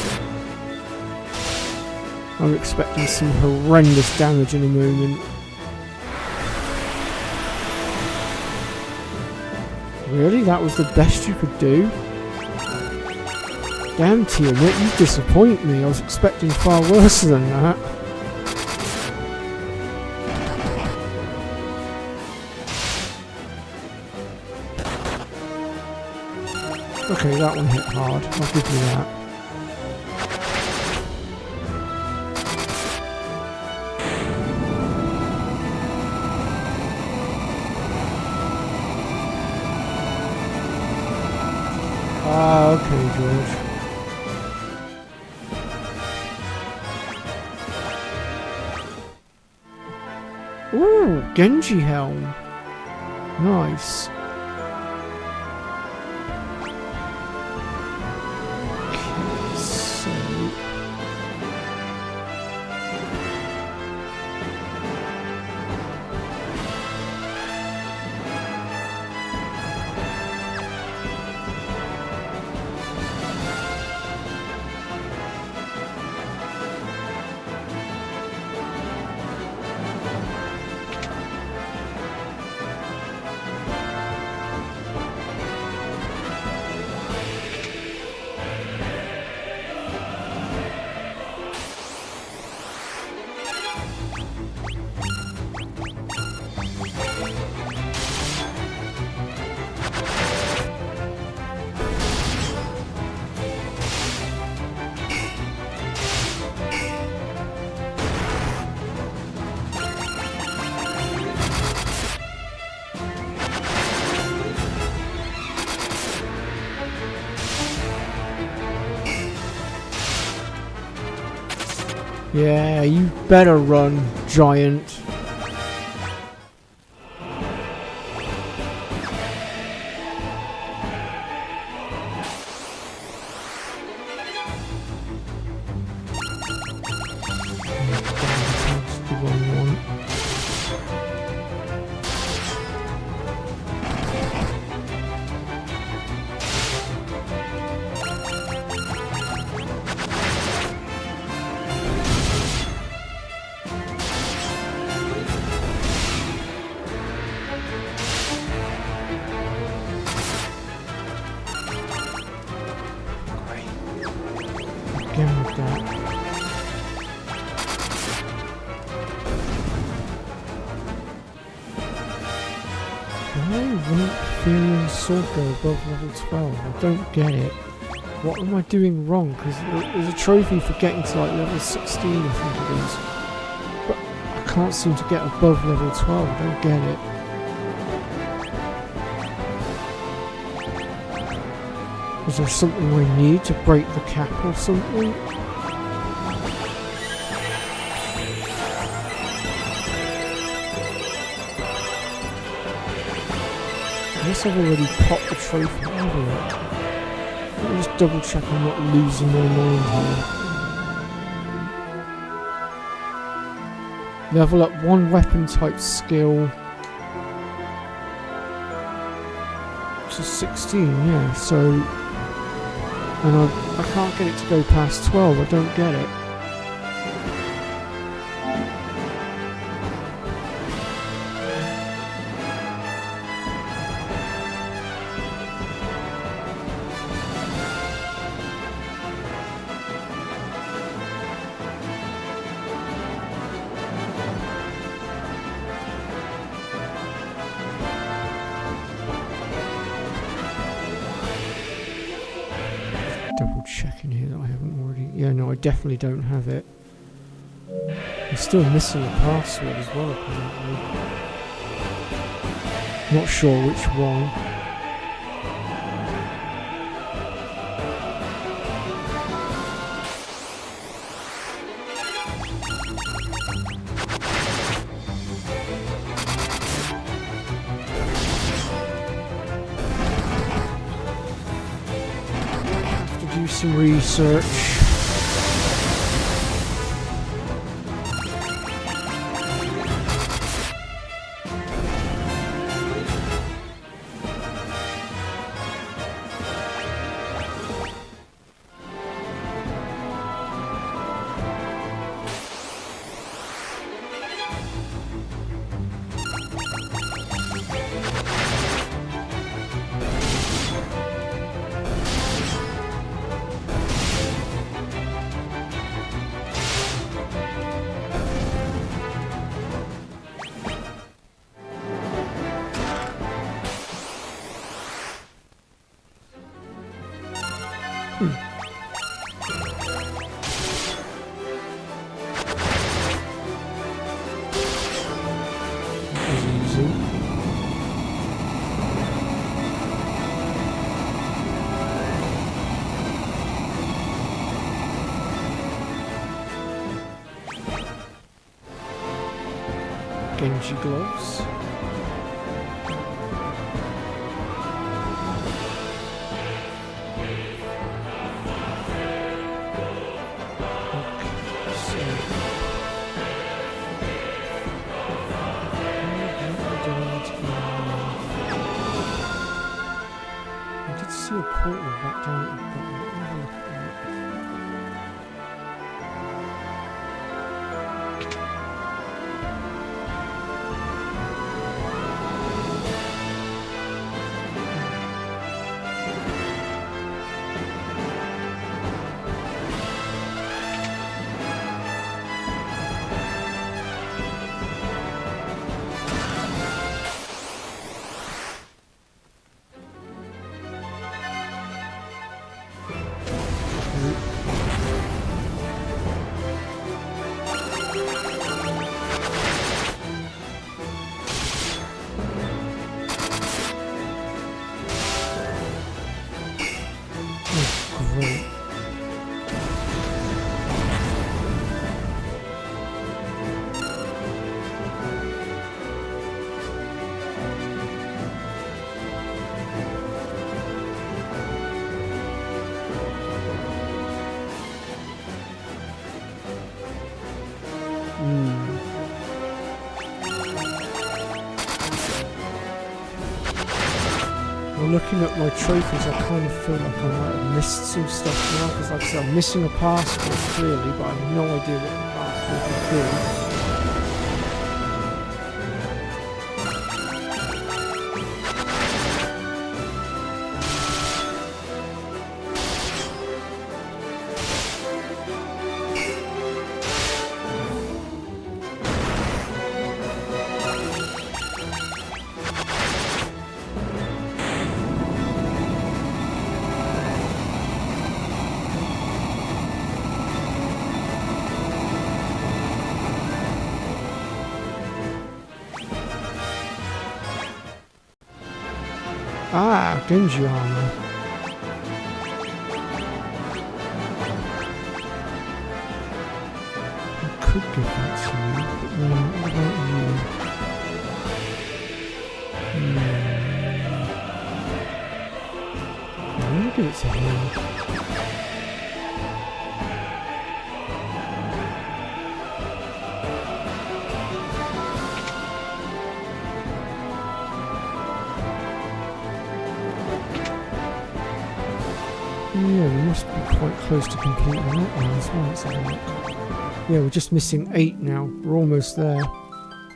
[SPEAKER 1] I'm expecting some horrendous damage in a moment. Really? That was the best you could do? Damn, Tiamat, you disappoint me. I was expecting far worse than that. Okay, that one hit hard. I'll give you that. Ah, okay, George. Ooh, Genji helm. Nice. Yeah, you better run, giant. Again with that. Why won't Furion Sword go above level 12? I don't get it. What am I doing wrong? Because there's a trophy for getting to like level 16, I think it is. But I can't seem to get above level 12. I don't get it. Is there something I need to break the cap or something? I guess I've already popped the trophy over it. Let me just double check I'm not losing my mind here. Level up one weapon type skill. To 16, yeah, so... And I can't get it to go past 12, I don't get it. Double checking here that I haven't already... Yeah, no, I definitely don't have it. I'm still missing a password as well, apparently. Not sure which one. Do some research. Genji gloves. I did see a portal back down at the bottom. Let me have a look at that. Great. Well, looking at my trophies, I kind of feel like I might have missed some stuff now, because like I said, I'm missing a passport clearly, but I have no idea what the passport would be. Ah, Genji armor. could give that to you, but then what about you? I'm going to give it to him. Yeah, we must be quite close to completing that one as well. Let's have a look. Yeah, we're just missing 8 now. We're almost there.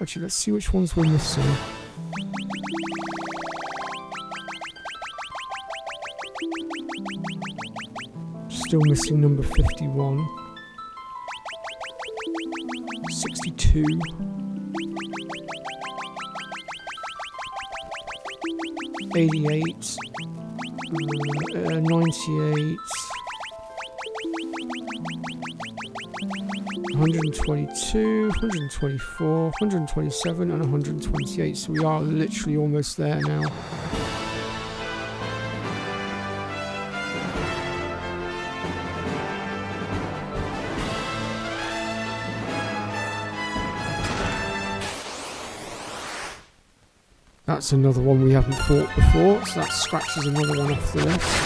[SPEAKER 1] Actually, let's see which ones we're missing. Still missing number 51. 62. 88. 98, 122, 124, 127 and 128, so we are literally almost there now. That's another one we haven't fought before, so that scratches another one off the list.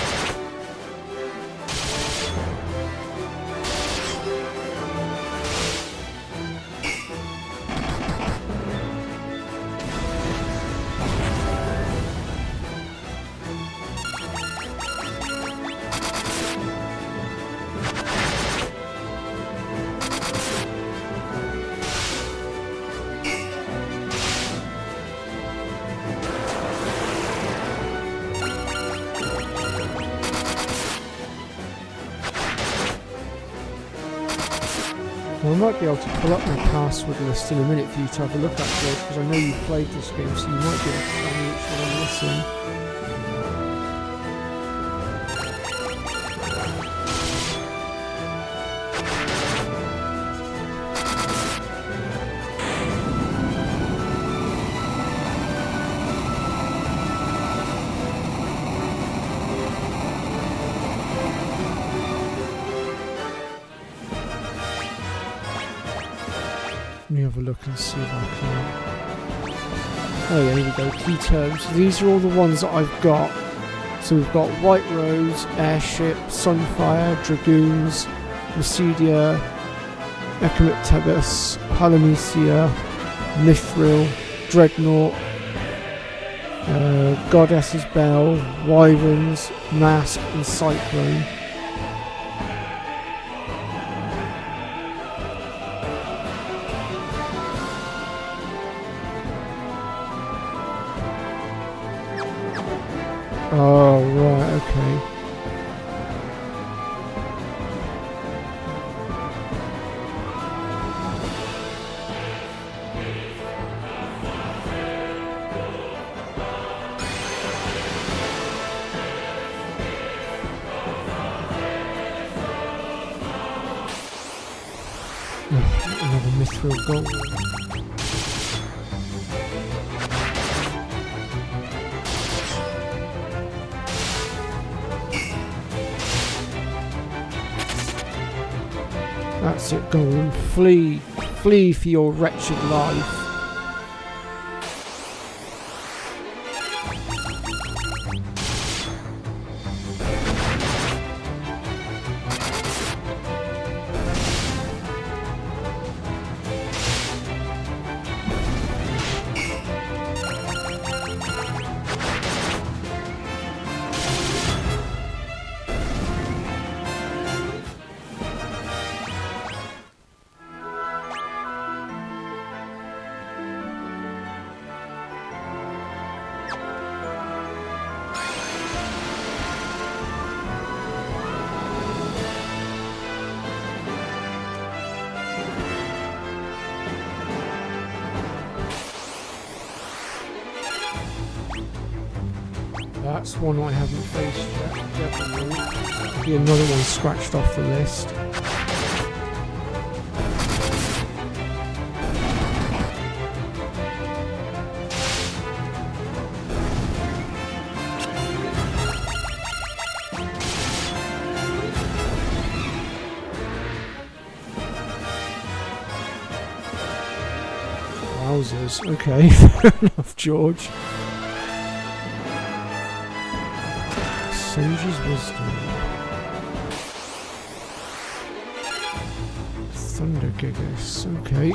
[SPEAKER 1] Well, I might be able to pull up my password list in a minute for you to have a look at, George, because I know you've played this game, so you might be able to tell me which one I'm missing. Let me have a look and see if I can. Oh yeah, here we go. Key terms. These are all the ones that I've got. So we've got White Rose, Airship, Sunfire, Dragoons, Lucidia, Ecliptebus, Palamecia, Mithril, Dreadnought, Goddess's Bell, Wyverns, Mask and Cyclone. Oh, right, okay. Another Mithril Gold. That's it, go and flee. Flee for your wretched life. That's one I haven't faced yet, definitely. Be another one scratched off the list. Wowzers. Okay, fair enough, George. Sage's Wisdom. Thunder Gigas. Okay.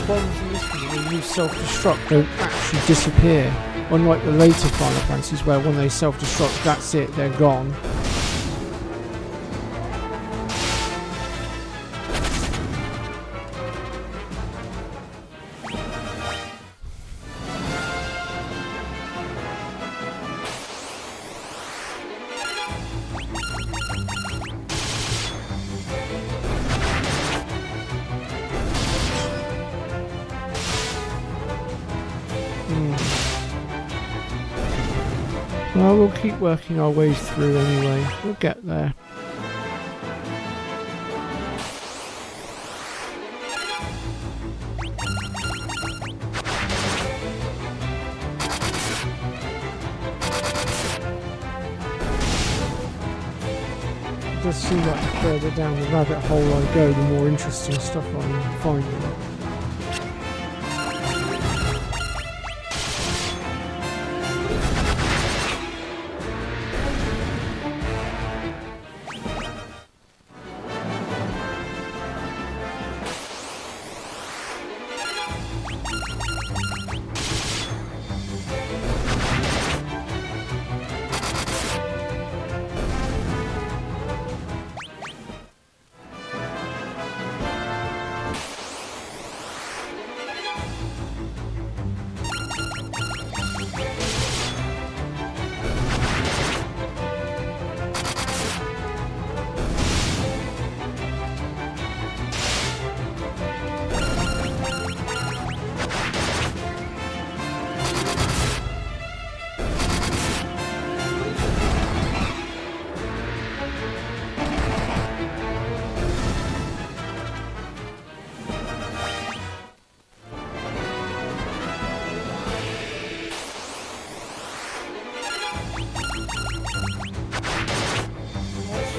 [SPEAKER 1] Bombs in this one, when you self-destruct, don't actually disappear. Unlike the later Final Fantasies, where when they self-destruct, that's it, they're gone. Well, we'll keep working our way through anyway. We'll get there. It does seem like the further down the rabbit hole I go, the more interesting stuff I'm finding.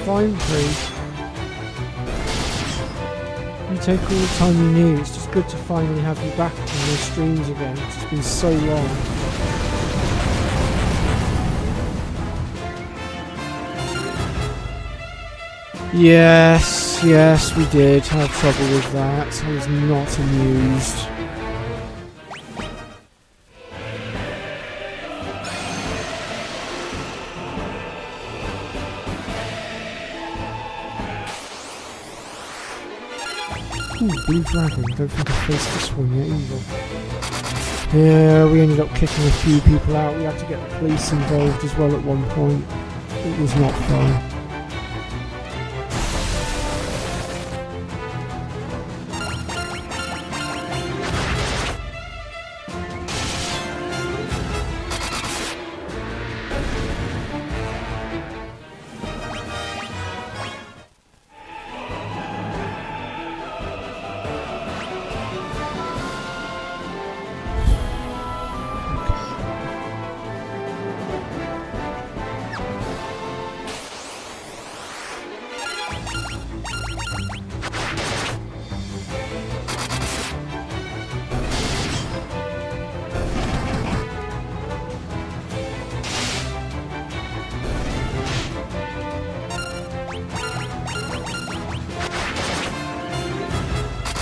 [SPEAKER 1] Fine, please. You take all the time you need. It's just good to finally have you back on the streams again. It's been so long. Yes, we did have trouble with that. I was not amused. Ooh, Blue Dragon. Don't think I faced this one yet either. Yeah, we ended up kicking a few people out. We had to get the police involved as well at one point. It was not fun.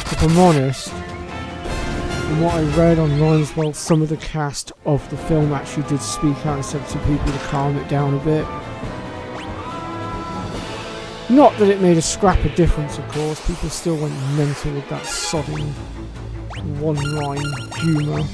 [SPEAKER 1] If I'm honest, from what I read online as well, some of the cast of the film actually did speak out and said to people to calm it down a bit. Not that it made a scrap of difference, of course. People still went mental with that sodding one-line humour.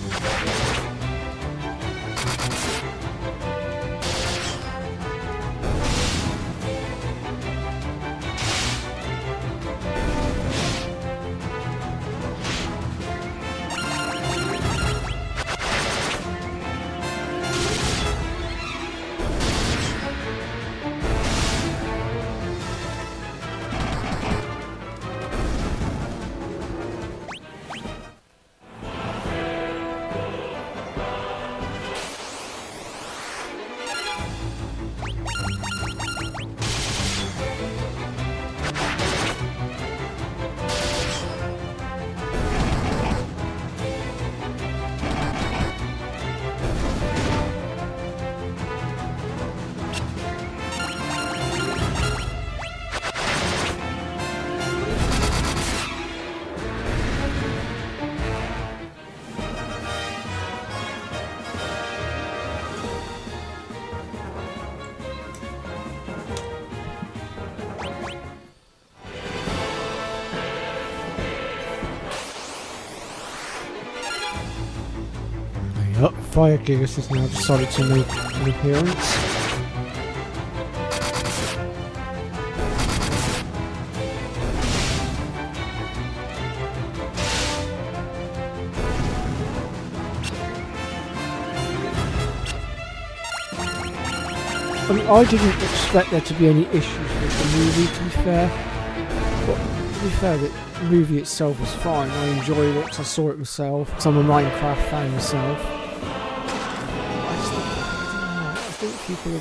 [SPEAKER 1] Fire Gigas has now decided to make an appearance. I mean, I didn't expect there to be any issues with the movie, to be fair. But to be fair, the movie itself was fine. I enjoyed it because I saw it myself. Because I'm a Minecraft fan myself. I think people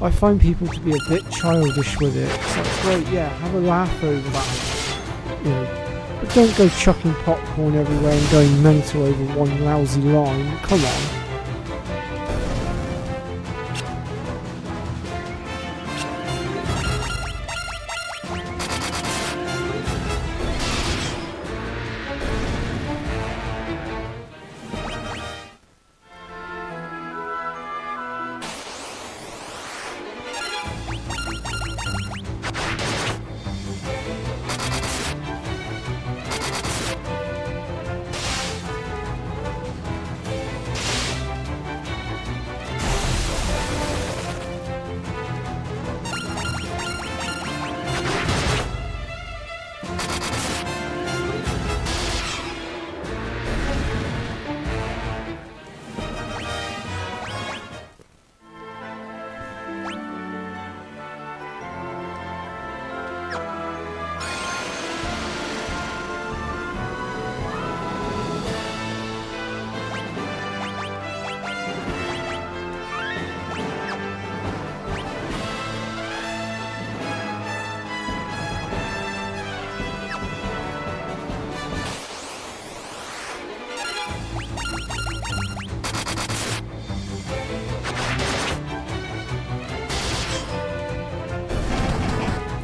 [SPEAKER 1] I find people to be a bit childish with it. It's like, great, yeah, have a laugh over that. You know, but don't go chucking popcorn everywhere and going mental over one lousy line. Come on.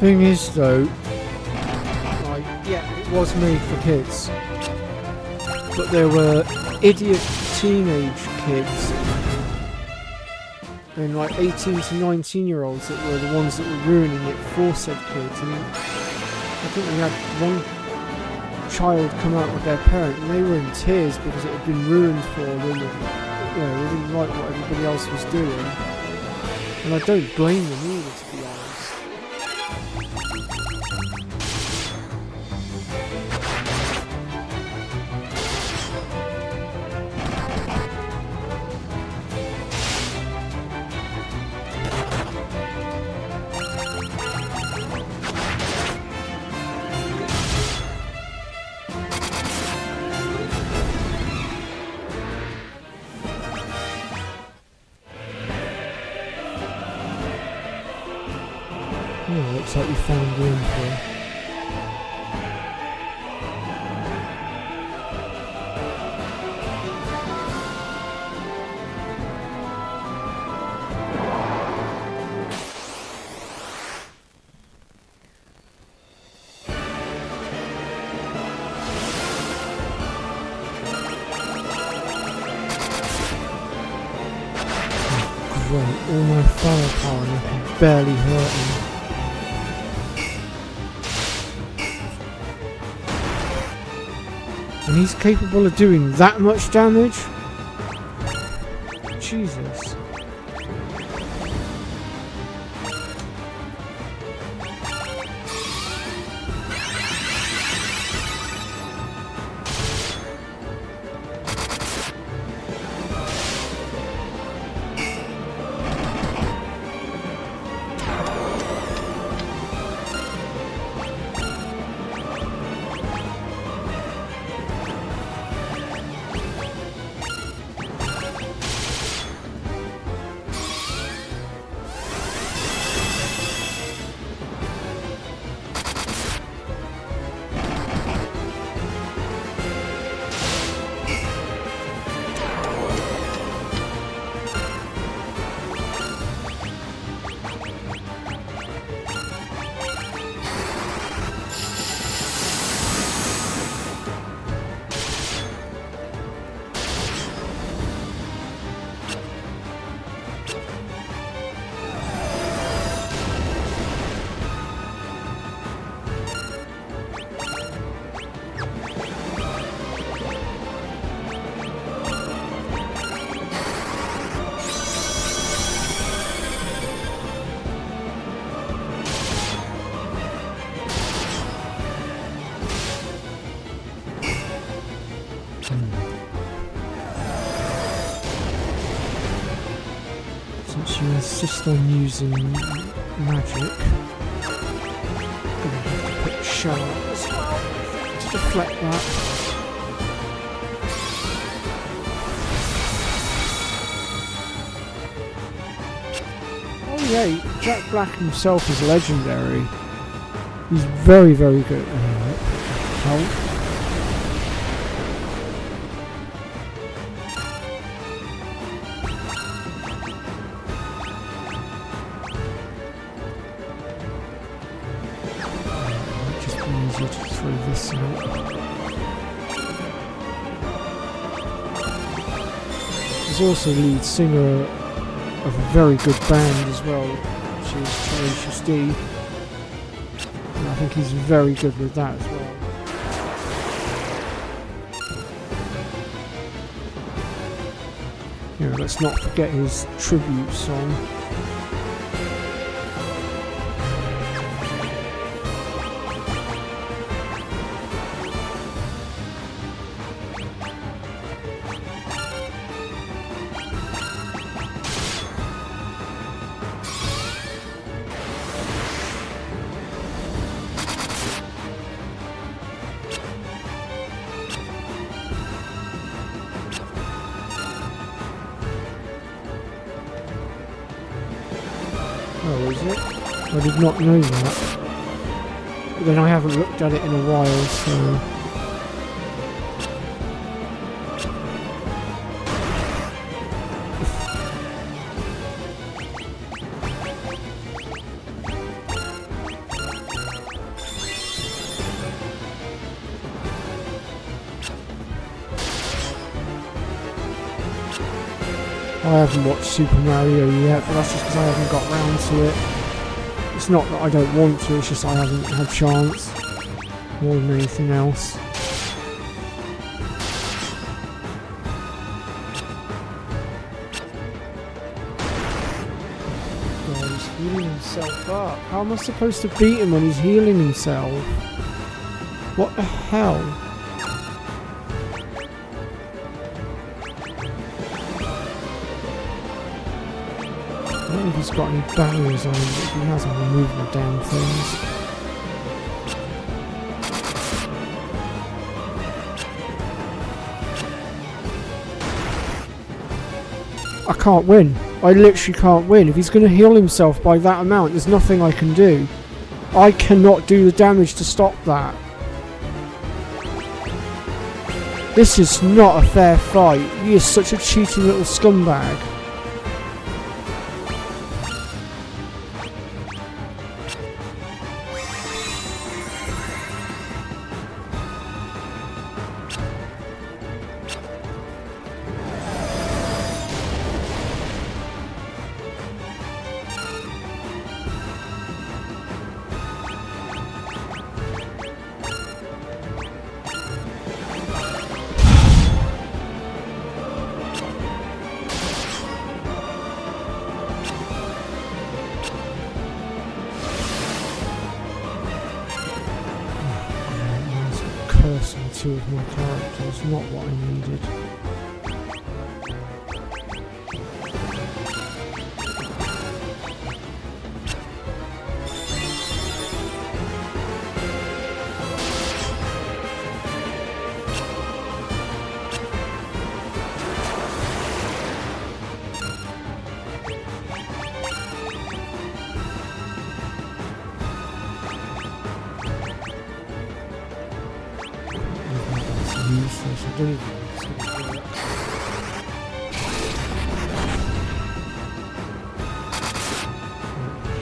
[SPEAKER 1] Thing is though, like, yeah, it was made for kids, but there were idiot teenage kids and like 18 to 19-year-olds that were the ones that were ruining it for said kids. And I think we had one child come out with their parent and they were in tears because it had been ruined for them, and, you know, they didn't like what everybody else was doing, and I don't blame them either, to be honest. Oh, looks like we found the Emperor. Great, all my firepower and I can barely hurt him. And he's capable of doing that much damage? Jesus. Since you insist on using magic, I'm going to have to put shell up as well to deflect that. Oh yeah, Jack Black himself is legendary. He's very, very good. Oh. Easier to throw this out. He's also lead singer of a very good band as well, which is Tenacious D. And I think he's very good with that as well. You know, let's not forget his tribute song. Oh, is it? I did not know that. But then I haven't looked at it in a while, so... I haven't watched Super Mario yet, but that's just because I haven't got round to it. It's not that I don't want to, it's just I haven't had a chance more than anything else. God, he's healing himself up. How am I supposed to beat him when he's healing himself? What the hell? I don't know if he's got any barriers on him, but if he hasn't removed the damn things. I can't win. I literally can't win. If he's going to heal himself by that amount, there's nothing I can do. I cannot do the damage to stop that. This is not a fair fight. He is such a cheating little scumbag. Cursing two of my characters, not what I needed. Useless. I don't even know if it's going to work.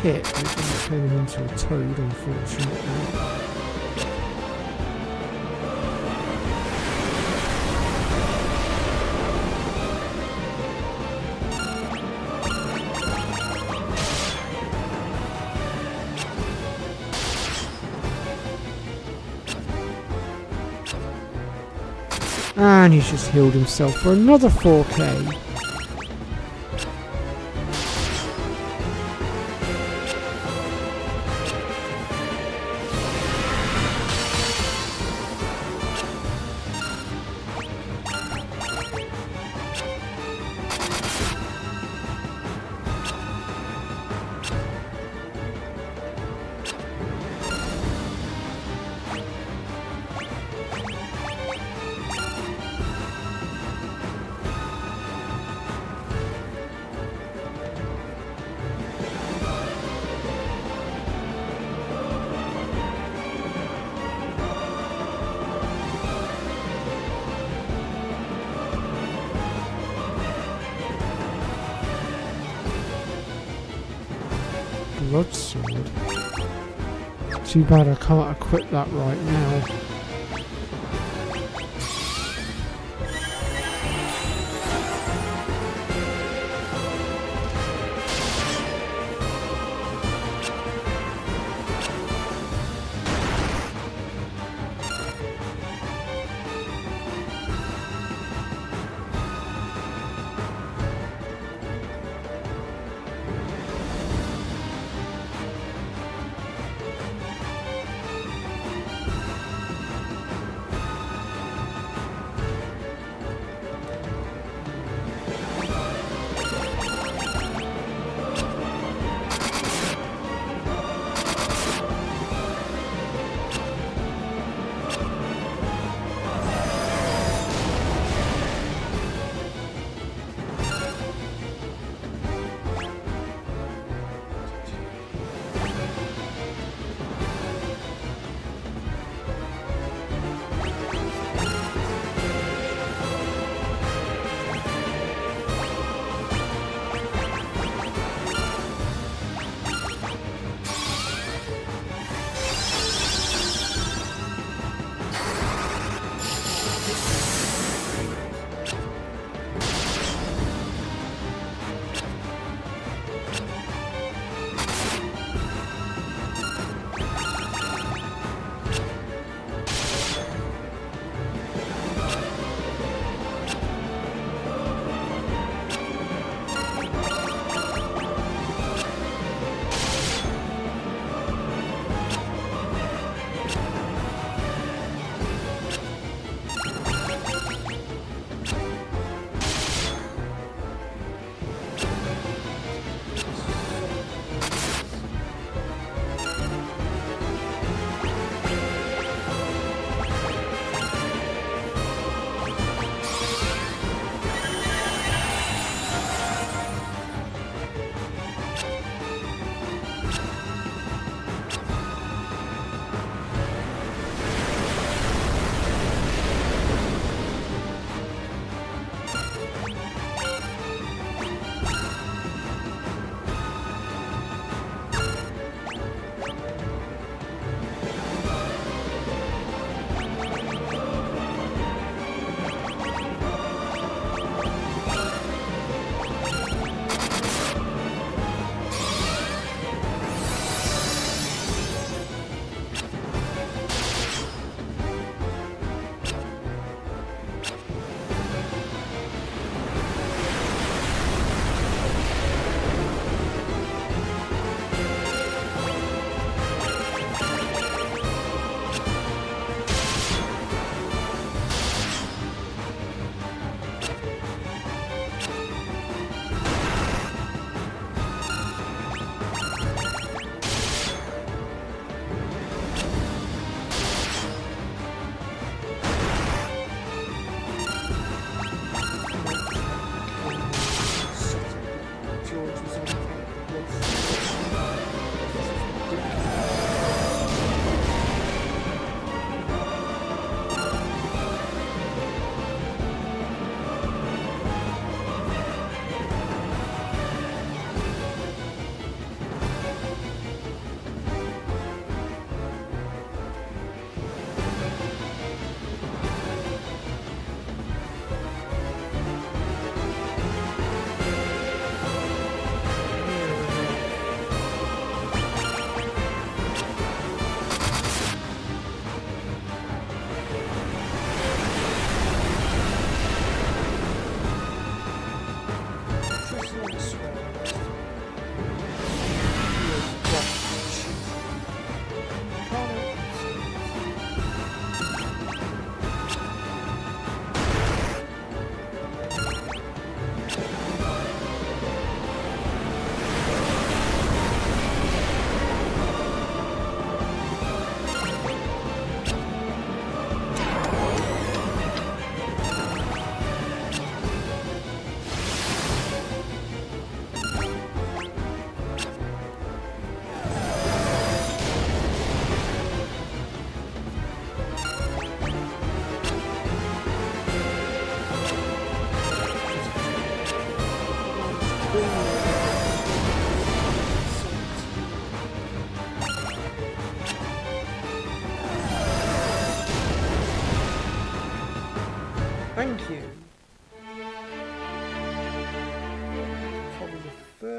[SPEAKER 1] Hit, but it didn't turn him into a toad, unfortunately. And he's just healed himself for another 4k. blood sword. Too bad I can't equip that right now.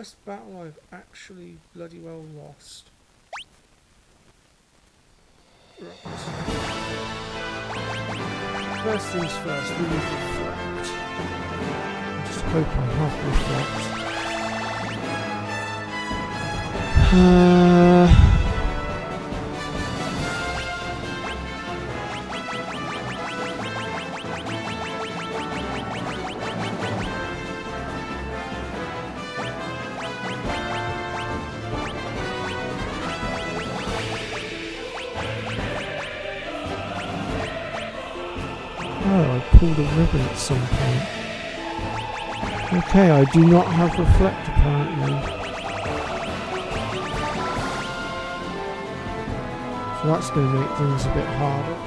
[SPEAKER 1] first battle I've actually bloody well lost. Right. First things first, we need reflect. I just hope I have reflect. Oh, I pulled a ribbon at some point. Okay, I do not have reflect apparently. So that's going to make things a bit harder.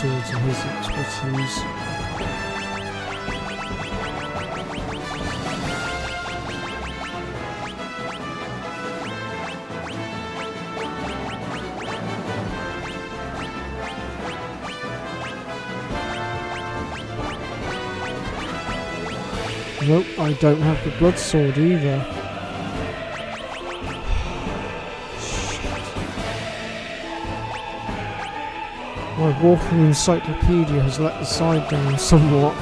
[SPEAKER 1] Swords are his expertise. Nope, I don't have the blood sword either. My walking encyclopedia has let the side down somewhat.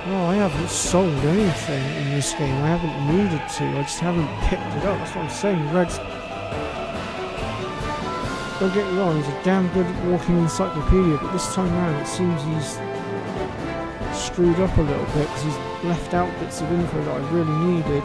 [SPEAKER 1] Oh, I haven't sold anything in this game. I haven't needed to. I just haven't picked it up. That's what I'm saying. Red's... Don't get me wrong, he's a damn good walking encyclopedia, but this time round it seems he's screwed up a little bit because he's left out bits of info that I really needed.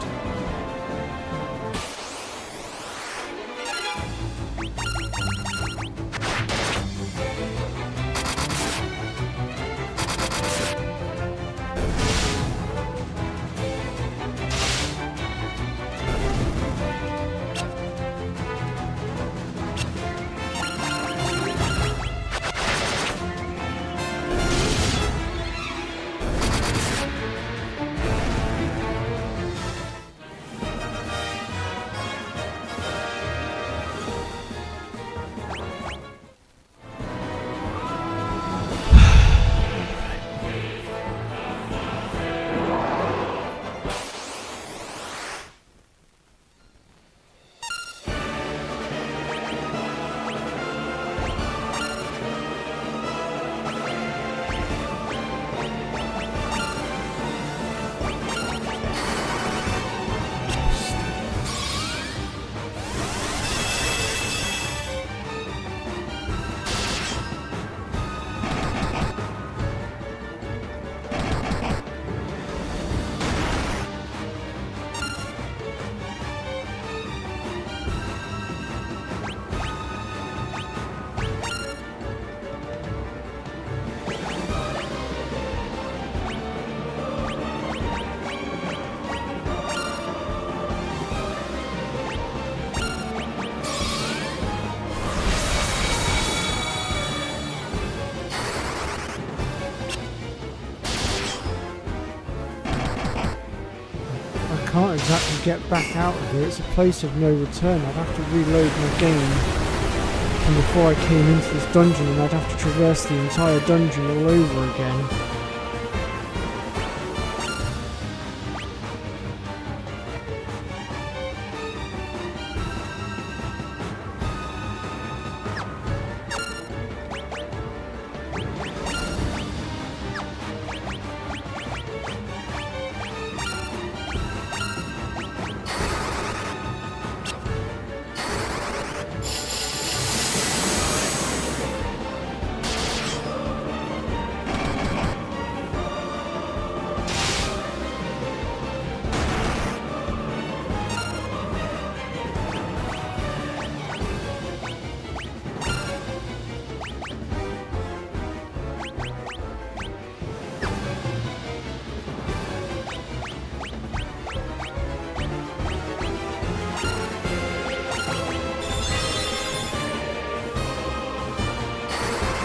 [SPEAKER 1] get back out of here. It's a place of no return. I'd have to reload my game from before I came into this dungeon, and I'd have to traverse the entire dungeon all over again.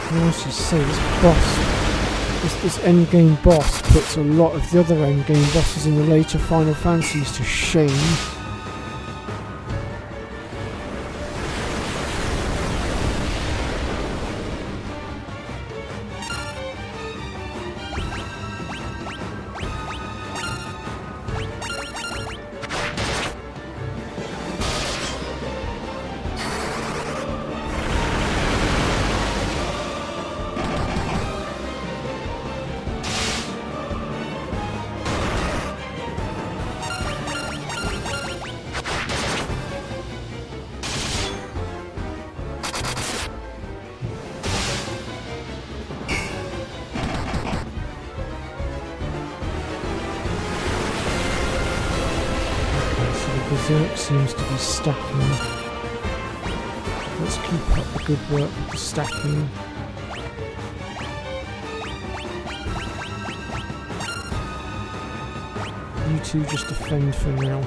[SPEAKER 1] I honestly say this boss, this endgame boss puts a lot of the other endgame bosses in the later Final Fantasies to shame. Berserk seems to be stacking. Let's keep up the good work with the stacking. You two just defend for now.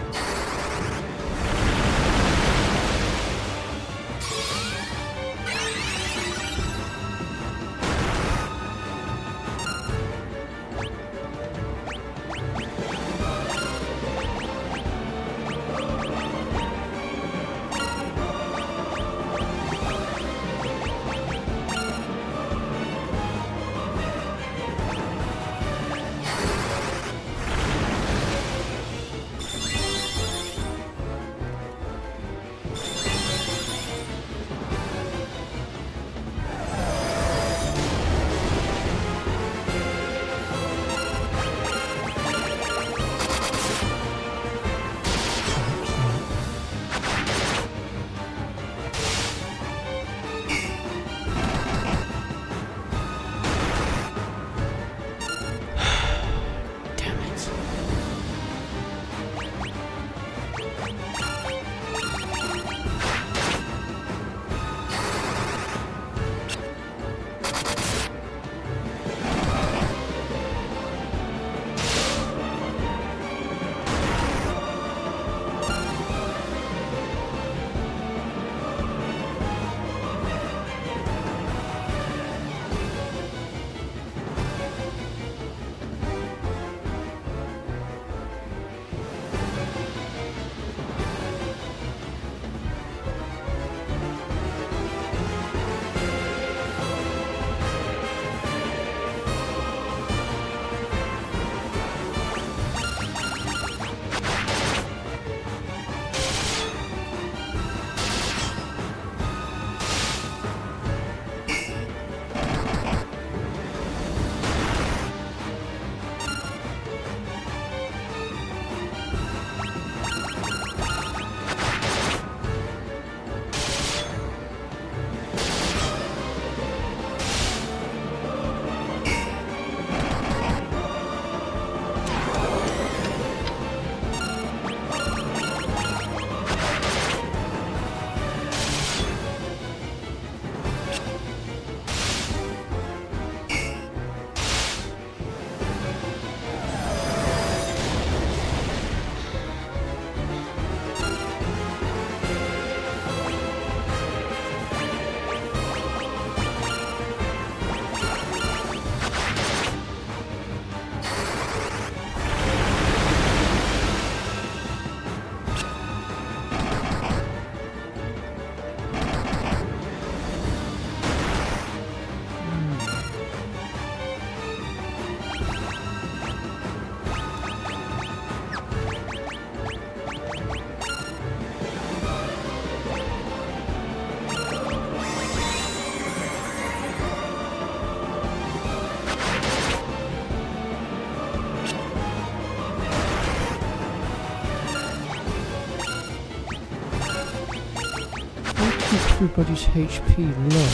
[SPEAKER 1] keep everybody's HP low,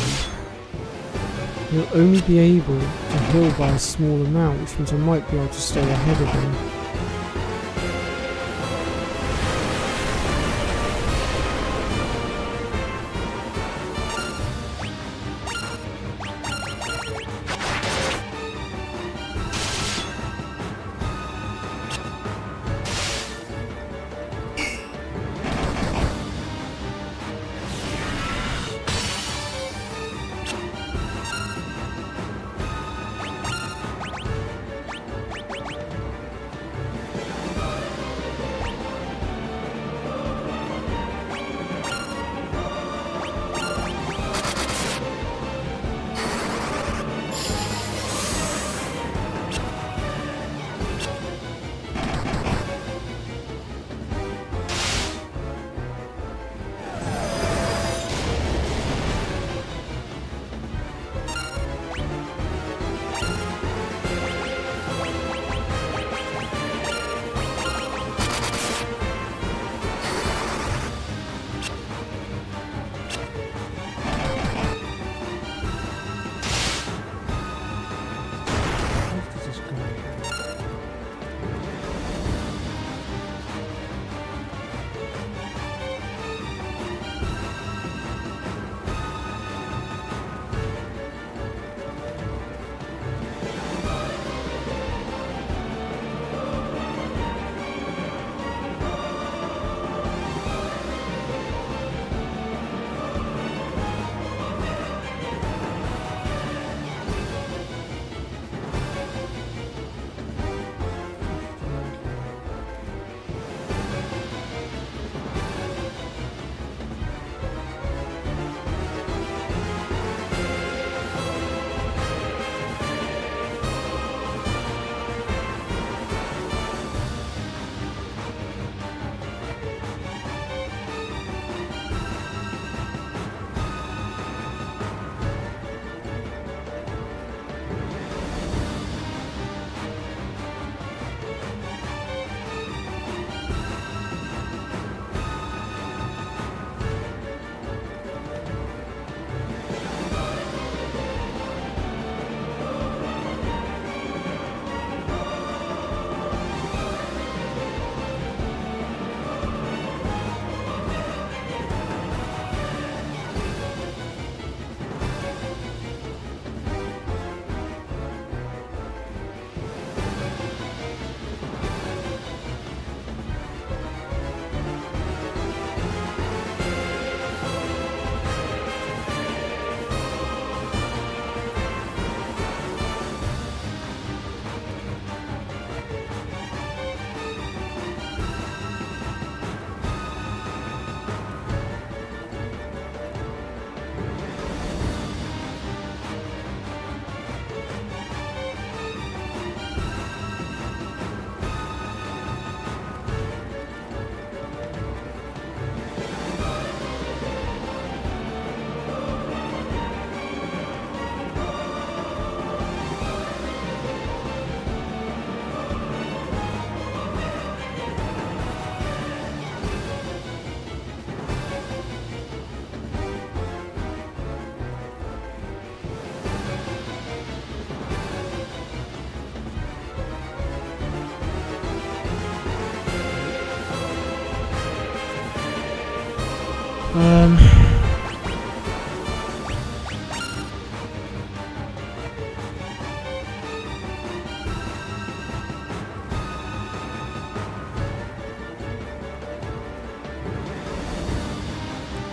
[SPEAKER 1] he'll only be able to heal by a small amount, which means I might be able to stay ahead of him.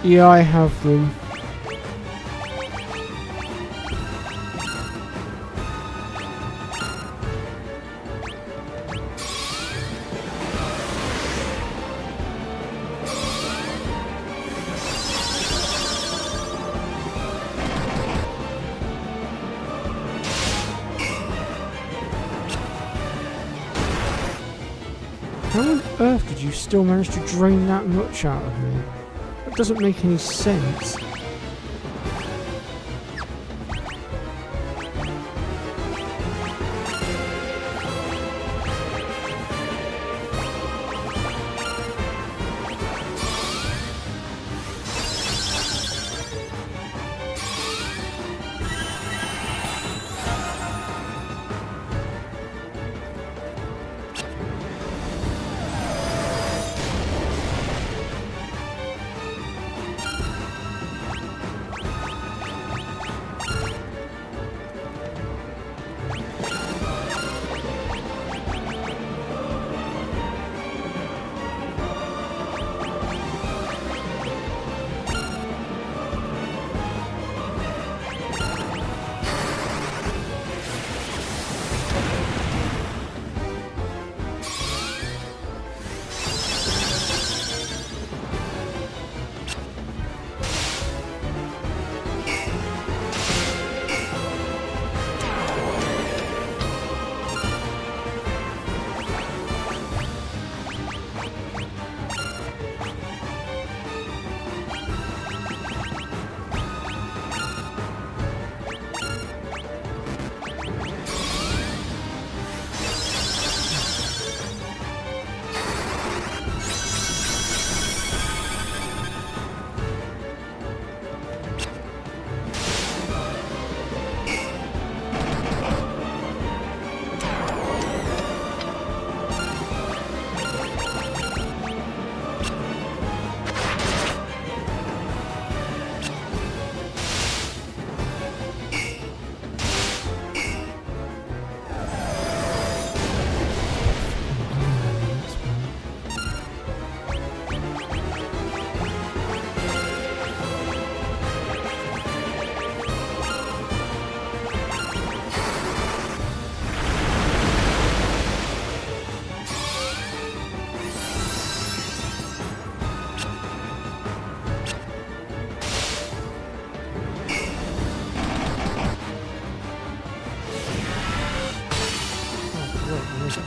[SPEAKER 1] Yeah, I have them. How on earth did you still manage to drain that much out of me? That doesn't make any sense.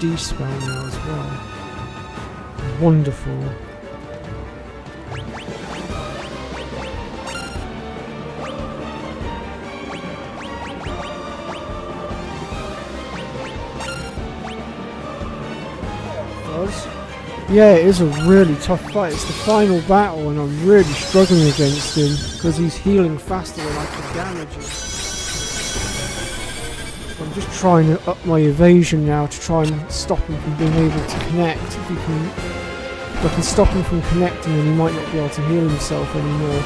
[SPEAKER 1] HD spell now as well. Wonderful. Yeah, it is a really tough fight. It's the final battle and I'm really struggling against him because he's healing faster than I can damage him. I'm just trying to up my evasion now to try and stop him from being able to connect. If I can stop him from connecting, then he might not be able to heal himself anymore.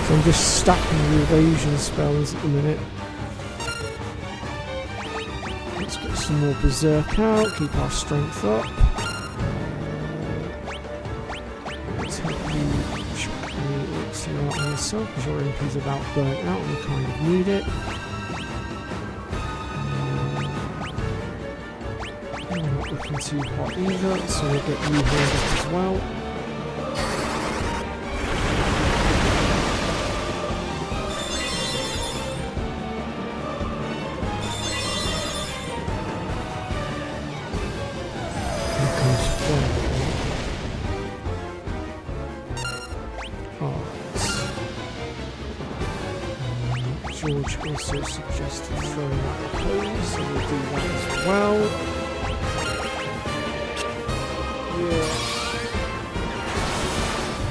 [SPEAKER 1] So I'm just stacking the evasion spells at the minute. Let's get some more berserk out, keep our strength up. Let's help you chuck the elixir out on yourself because your MP's about burnt out and you kind of need it. I'm not looking too hot either, so we'll get you here as well. George also suggested throwing out the hose, so we'll do that as well. Yeah.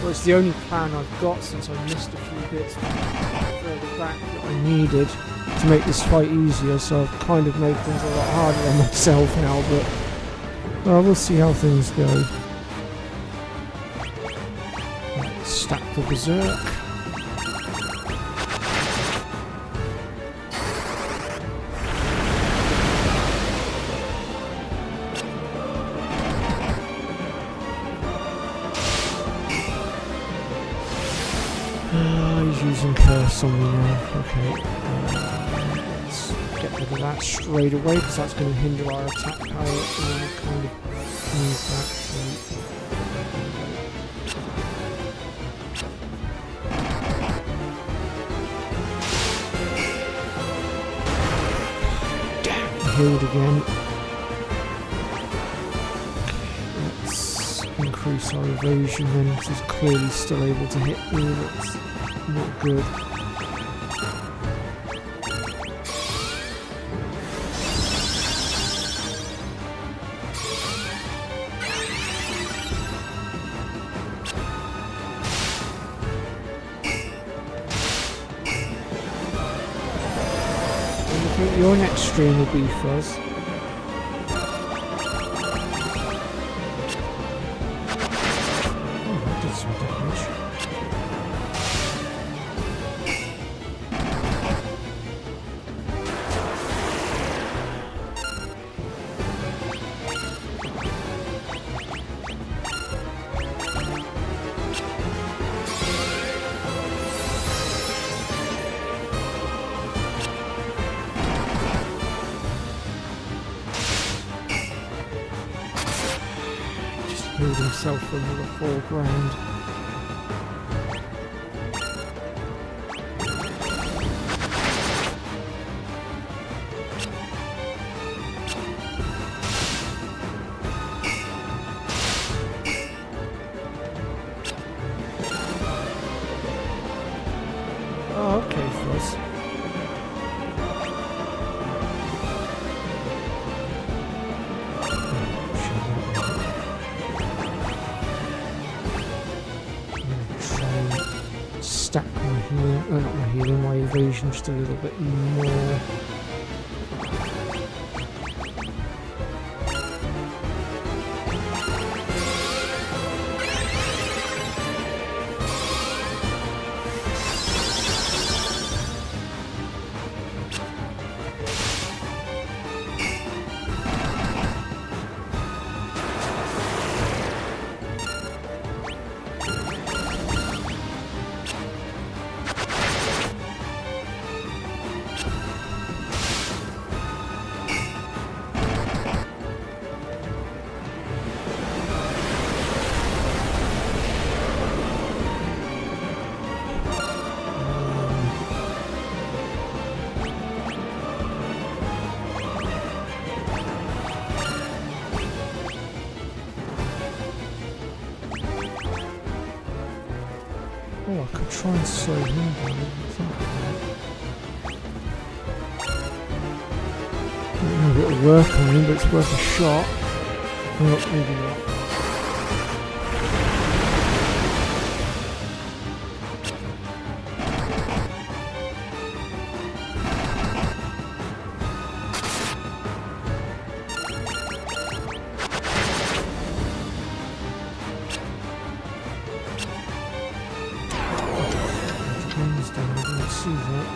[SPEAKER 1] Well, it's the only plan I've got since I missed a few bits further back that I needed to make this fight easier, so I've kind of made things a lot harder on myself now, but we'll see how things go. Right, stack the berserk. He's using curse on me now. Okay. Let's get rid of that straight away because that's going to hinder our attack power and I'll kind of move that through. Damn, healed again. Let's increase our evasion then because he's clearly still able to hit me. That's not good. What do you think your next stream will be, Fuzz? Oh, that did some damage. Healed himself for another 4 grand. Oh, okay, Fuzz. Stack my healing, not my healing, my evasion just a little bit more. Oh, I could try and slow him down. I didn't think of that. I don't know if it'll work on him, but it's worth a shot. Oh, maybe not. I didn't see that.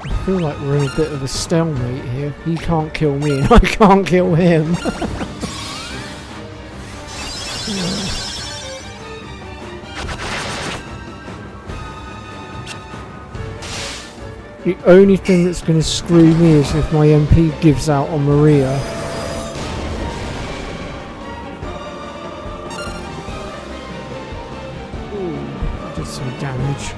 [SPEAKER 1] I feel like we're in a bit of a stalemate here. He can't kill me and I can't kill him. The only thing that's going to screw me is if my MP gives out on Maria. Ooh, did some damage.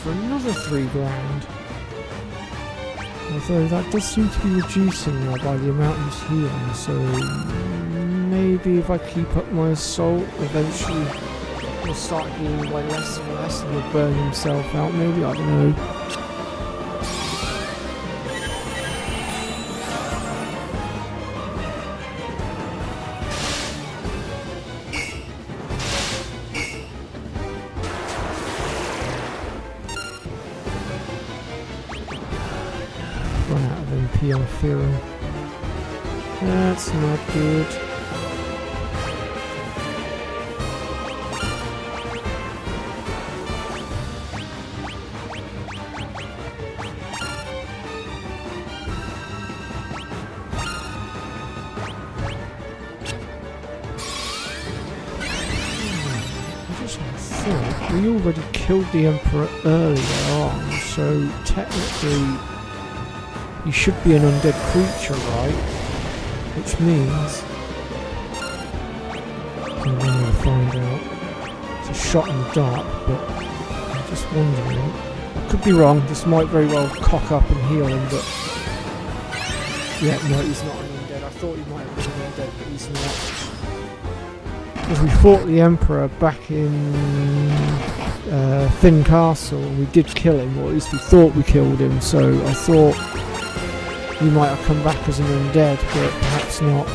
[SPEAKER 1] For another 3 grand. Although that does seem to be reducing now by the amount he's healing, so maybe if I keep up my assault, eventually he'll start healing by less and less and he'll burn himself out, maybe, I don't know. Run out of MP on Fearing. That's not good. I just thought we already killed the Emperor earlier on, so technically he should be an undead creature, right? Which means I'm going to find out. It's a shot in the dark, but I'm just wondering. I could be wrong. This might very well cock up and heal him, but yeah, no, he's not an undead. I thought he might have been an undead, but he's not. Because we fought the Emperor back in Thin Castle, and we did kill him, or at least we thought we killed him. So I thought he might have come back as an undead, but perhaps not.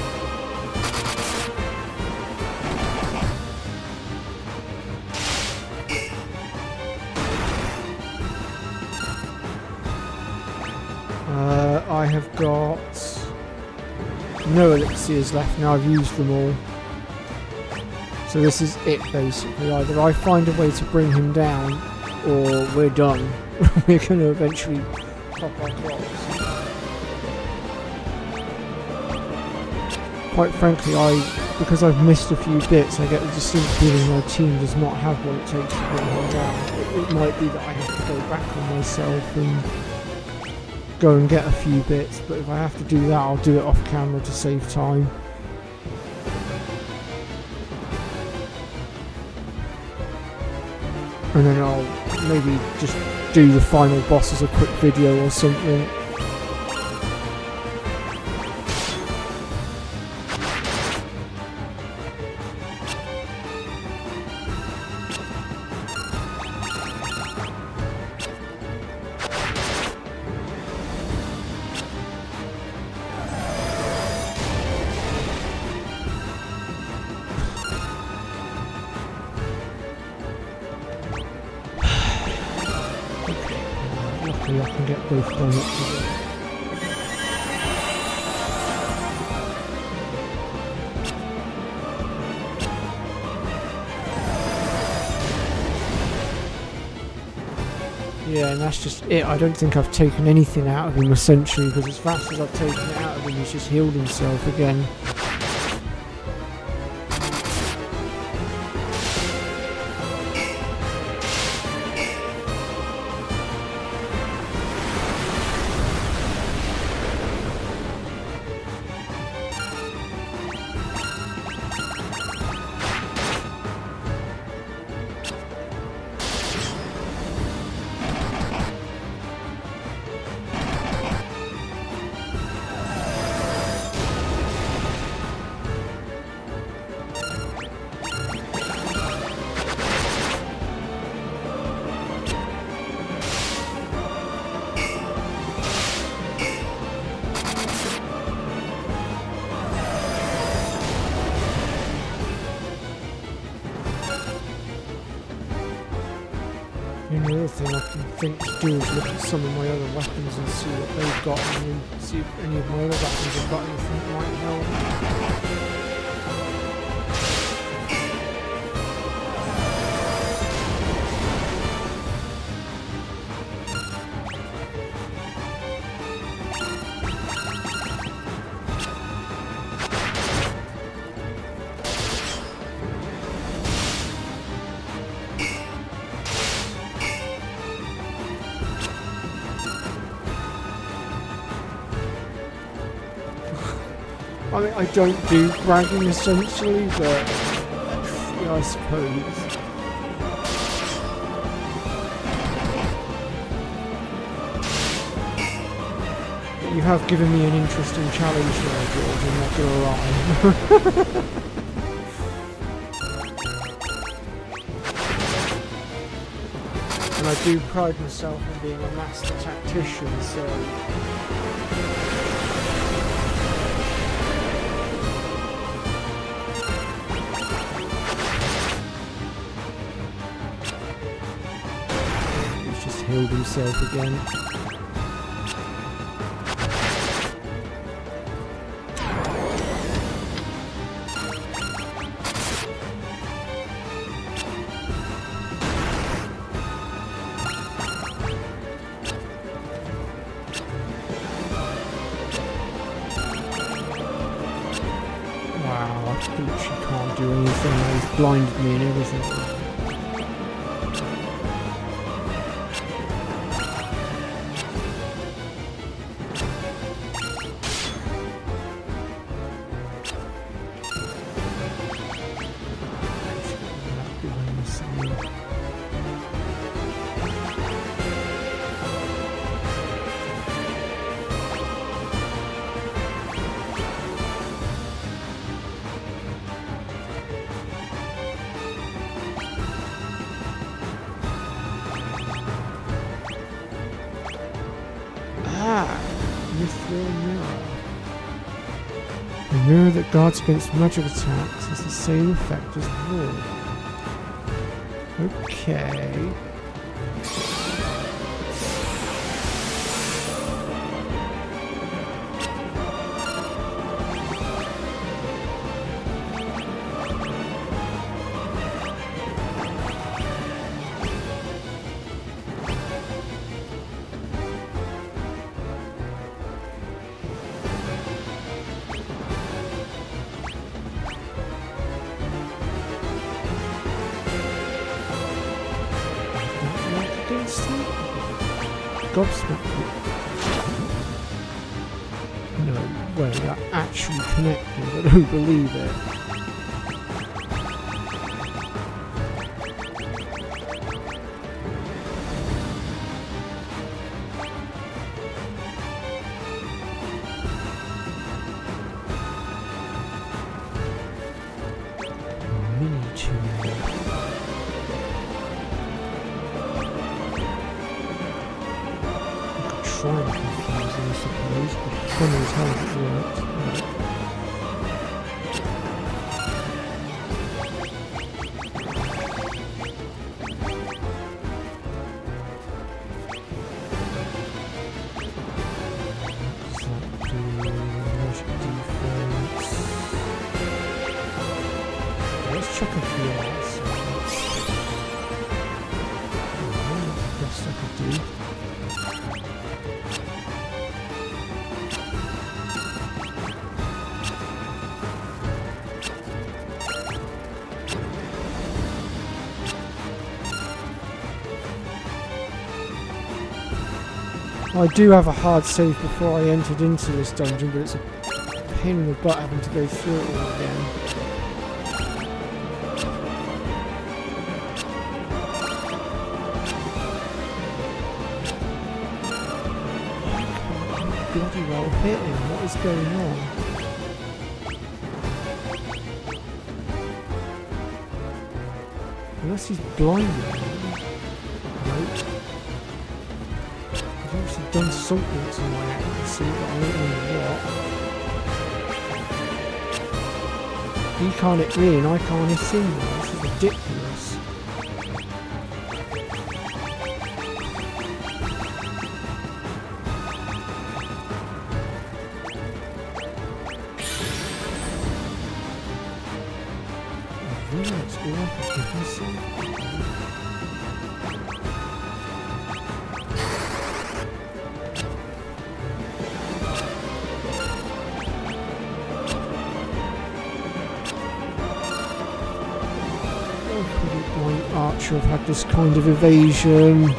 [SPEAKER 1] I have got no elixirs left now, I've used them all. So this is it basically. Either I find a way to bring him down, or we're done. We're going to eventually pop our clocks. Quite frankly, because I've missed a few bits, I get the distinct feeling my team does not have what it takes to bring him down. It might be that I have to go back on myself and go and get a few bits, but if I have to do that, I'll do it off camera to save time. And then I'll maybe just do the final boss as a quick video or something. hopefully I can get both of them up together. Yeah, and that's just it. I don't think I've taken anything out of him essentially, because as fast as I've taken it out of him, he's just healed himself again. The only other thing I can think to do is look at some of my other weapons and see what they've got, and then see if any of my other weapons have got anything that might help. I mean, I don't do bragging essentially, but yeah, I suppose. But you have given me an interesting challenge there, George, I'm not gonna lie. And I do pride myself on being a master tactician, so... Healed himself again. Wow, I literally can't do anything. He's blinded me and everything. Mithril mirror. The mirror that guards against magic attacks has the same effect as wood. Okay. Gobsmacked. No way, they're actually connected. I don't believe it. Mini tune. Try and confuse them, I suppose, but who knows how it works. do. I do have a hard save before I entered into this dungeon, but it's a pain in the butt having to go through it all again. Bloody well hit him. What is going on? Unless he's blinded. Nope. I've obviously done something to my accuracy, but I don't know what. He can't hit me and I can't hit him now. This is ridiculous. Really, it's all I can give myself. Archer have had this kind of evasion.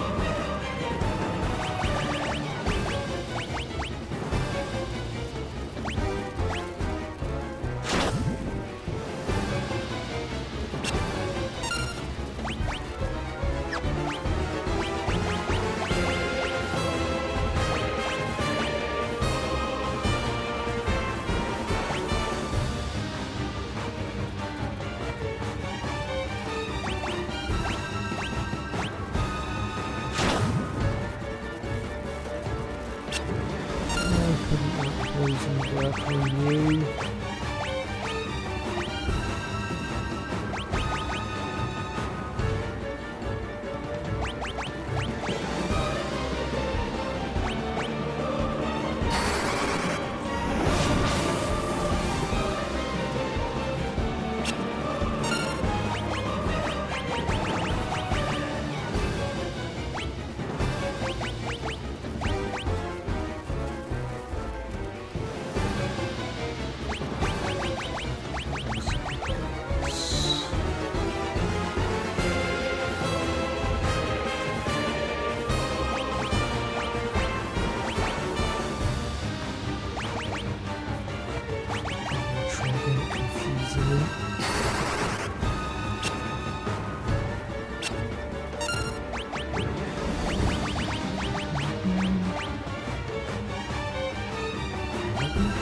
[SPEAKER 1] Poison work on you.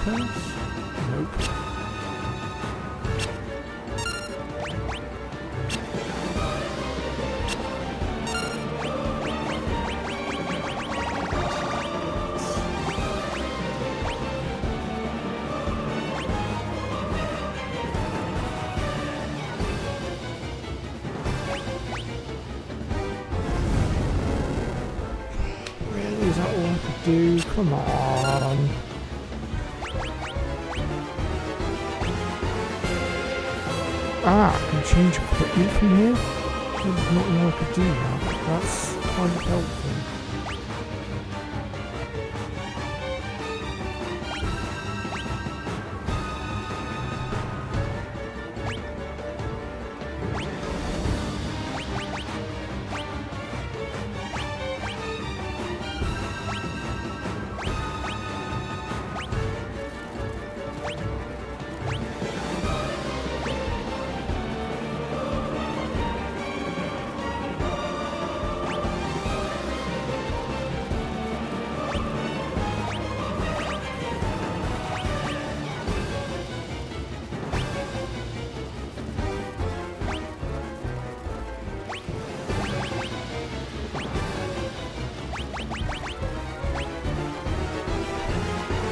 [SPEAKER 1] Nope. Really? Is that all I could do? Come on. Ah, I can change equipment from here? I did not know I could do that. That's kind of helpful.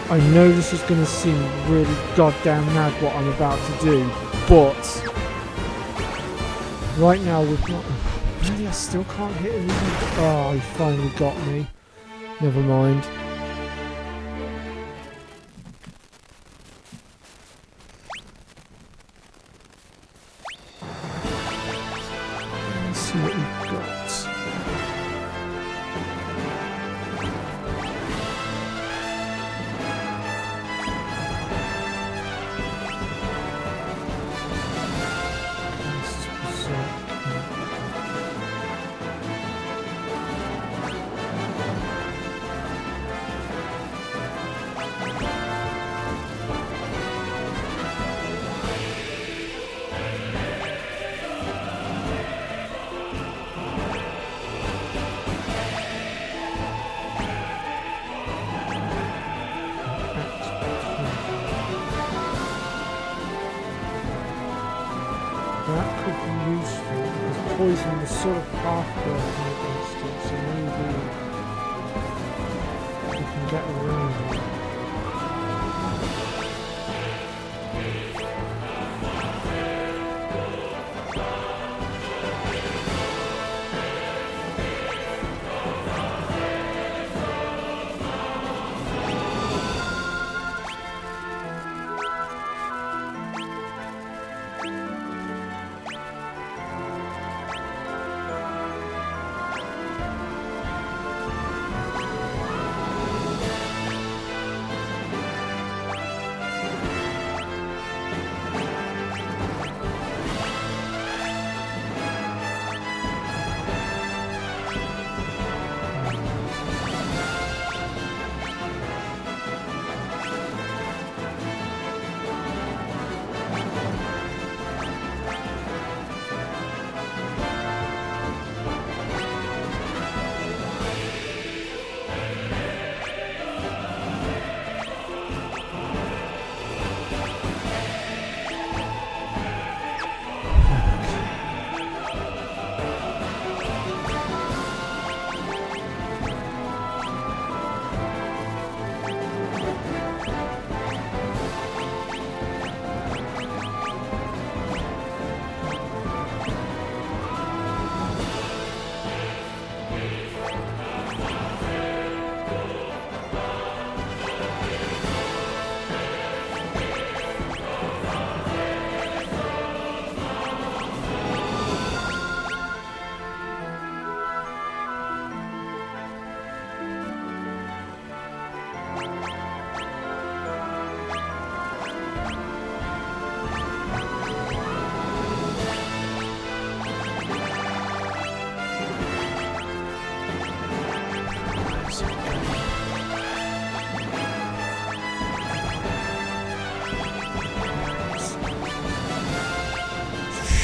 [SPEAKER 1] I know this is going to seem really goddamn mad what I'm about to do, but right now we've not... Really, I still can't hit him. Oh, he finally got me. Never mind. Let's see what we've got. useful because poison was sort of half working against it, so maybe we can get around it.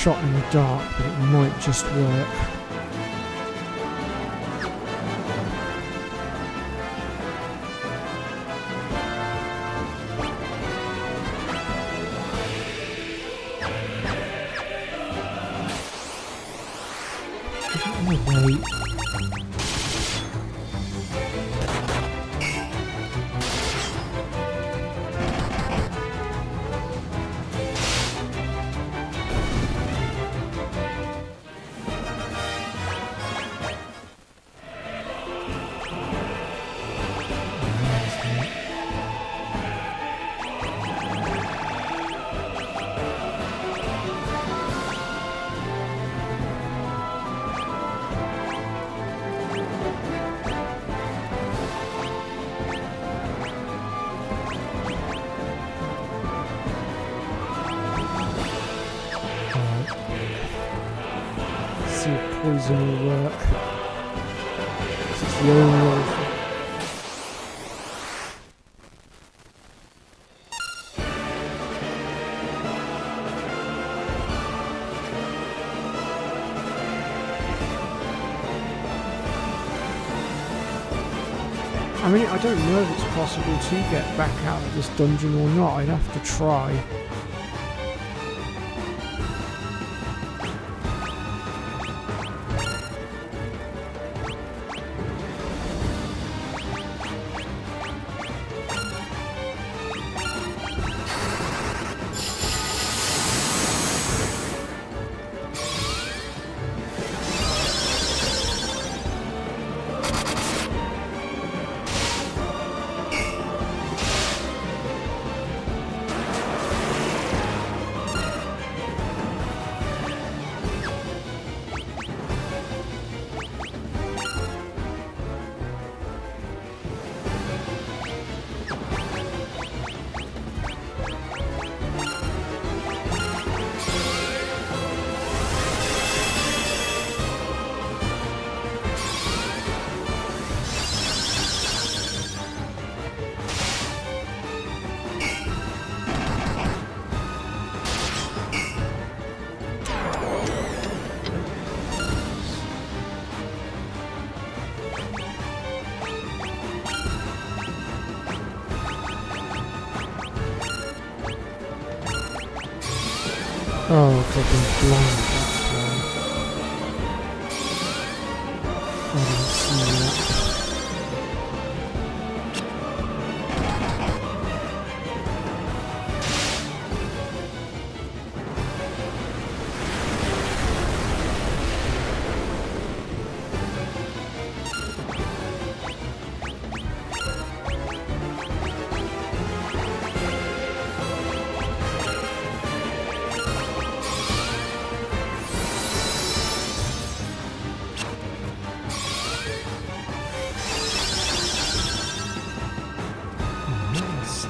[SPEAKER 1] Shot in the dark, but it might just work. Wait. See if poison will work. It's the only way. I mean, I don't know if it's possible to get back out of this dungeon or not. I'd have to try. Oh, I've been blind. I didn't see that.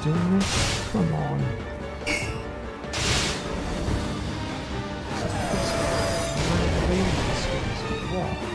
[SPEAKER 1] Stillness? Come on. What?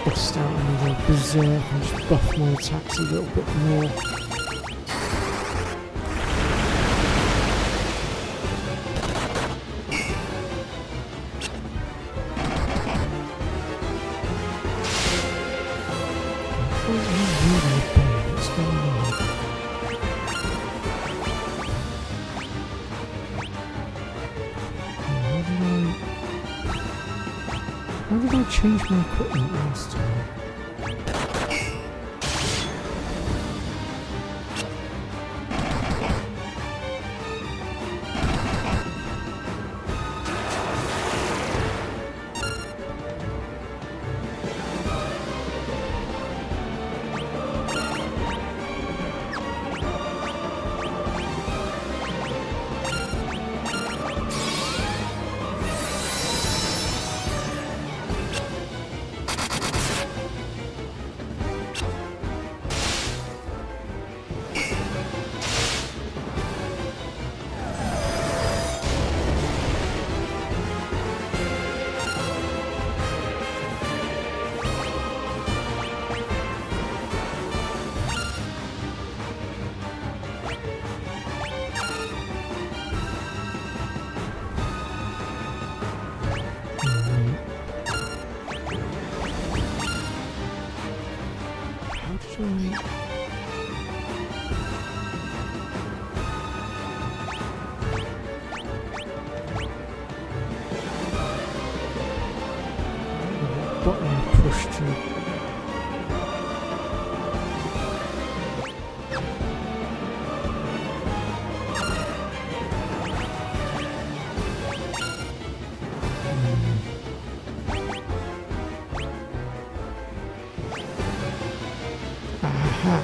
[SPEAKER 1] Bust out another berserk and just buff my attacks a little bit more. What's going on? How did I change my equipment last time? to. Aha.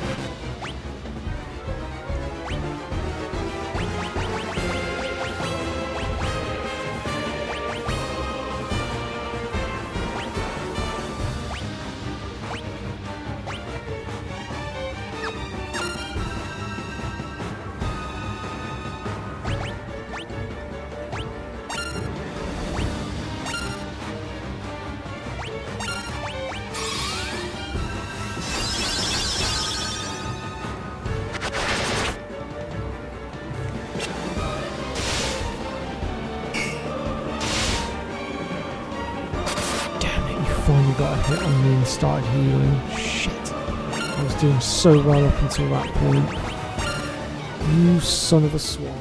[SPEAKER 1] Finally got a hit on me and started healing. Shit. I was doing so well up until that point. You son of a swine.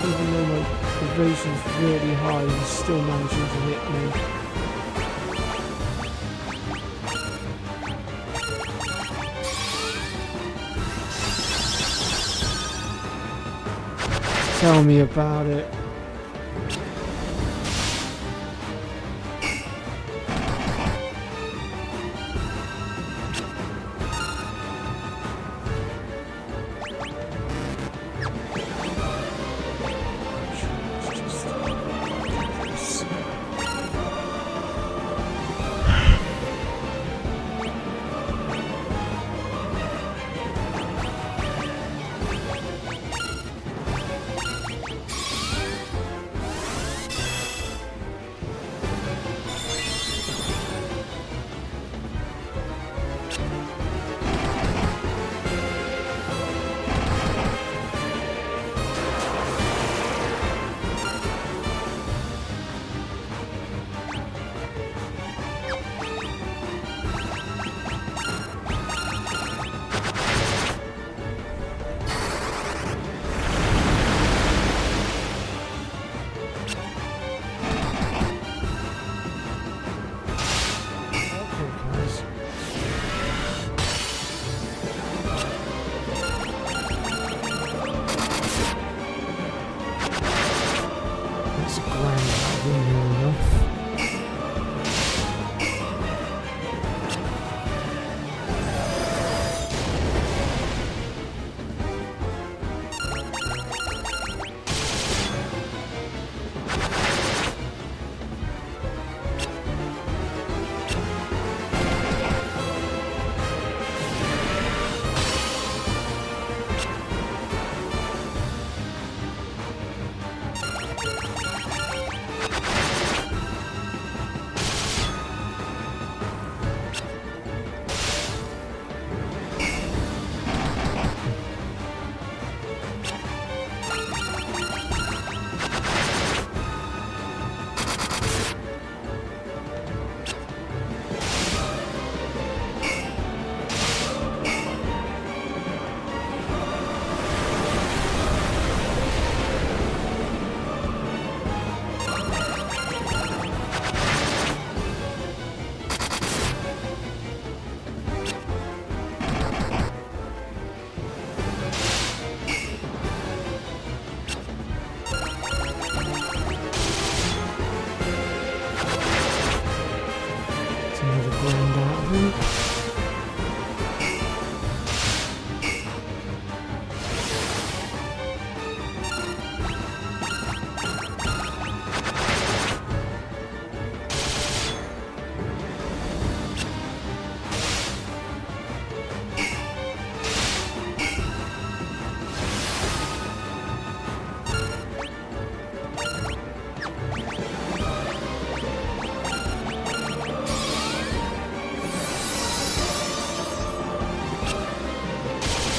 [SPEAKER 1] Even though my evasion's really high, he's still managing to hit me. Tell me about it.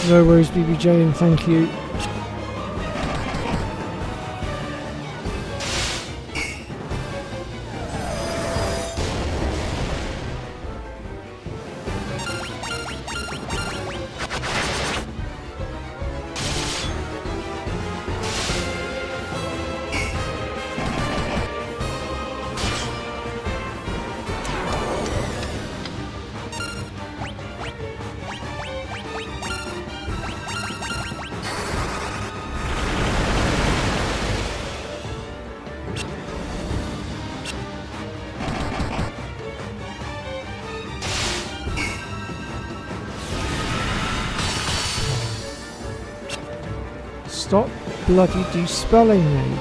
[SPEAKER 1] No worries, BBJ, and thank you. Stop bloody despelling me.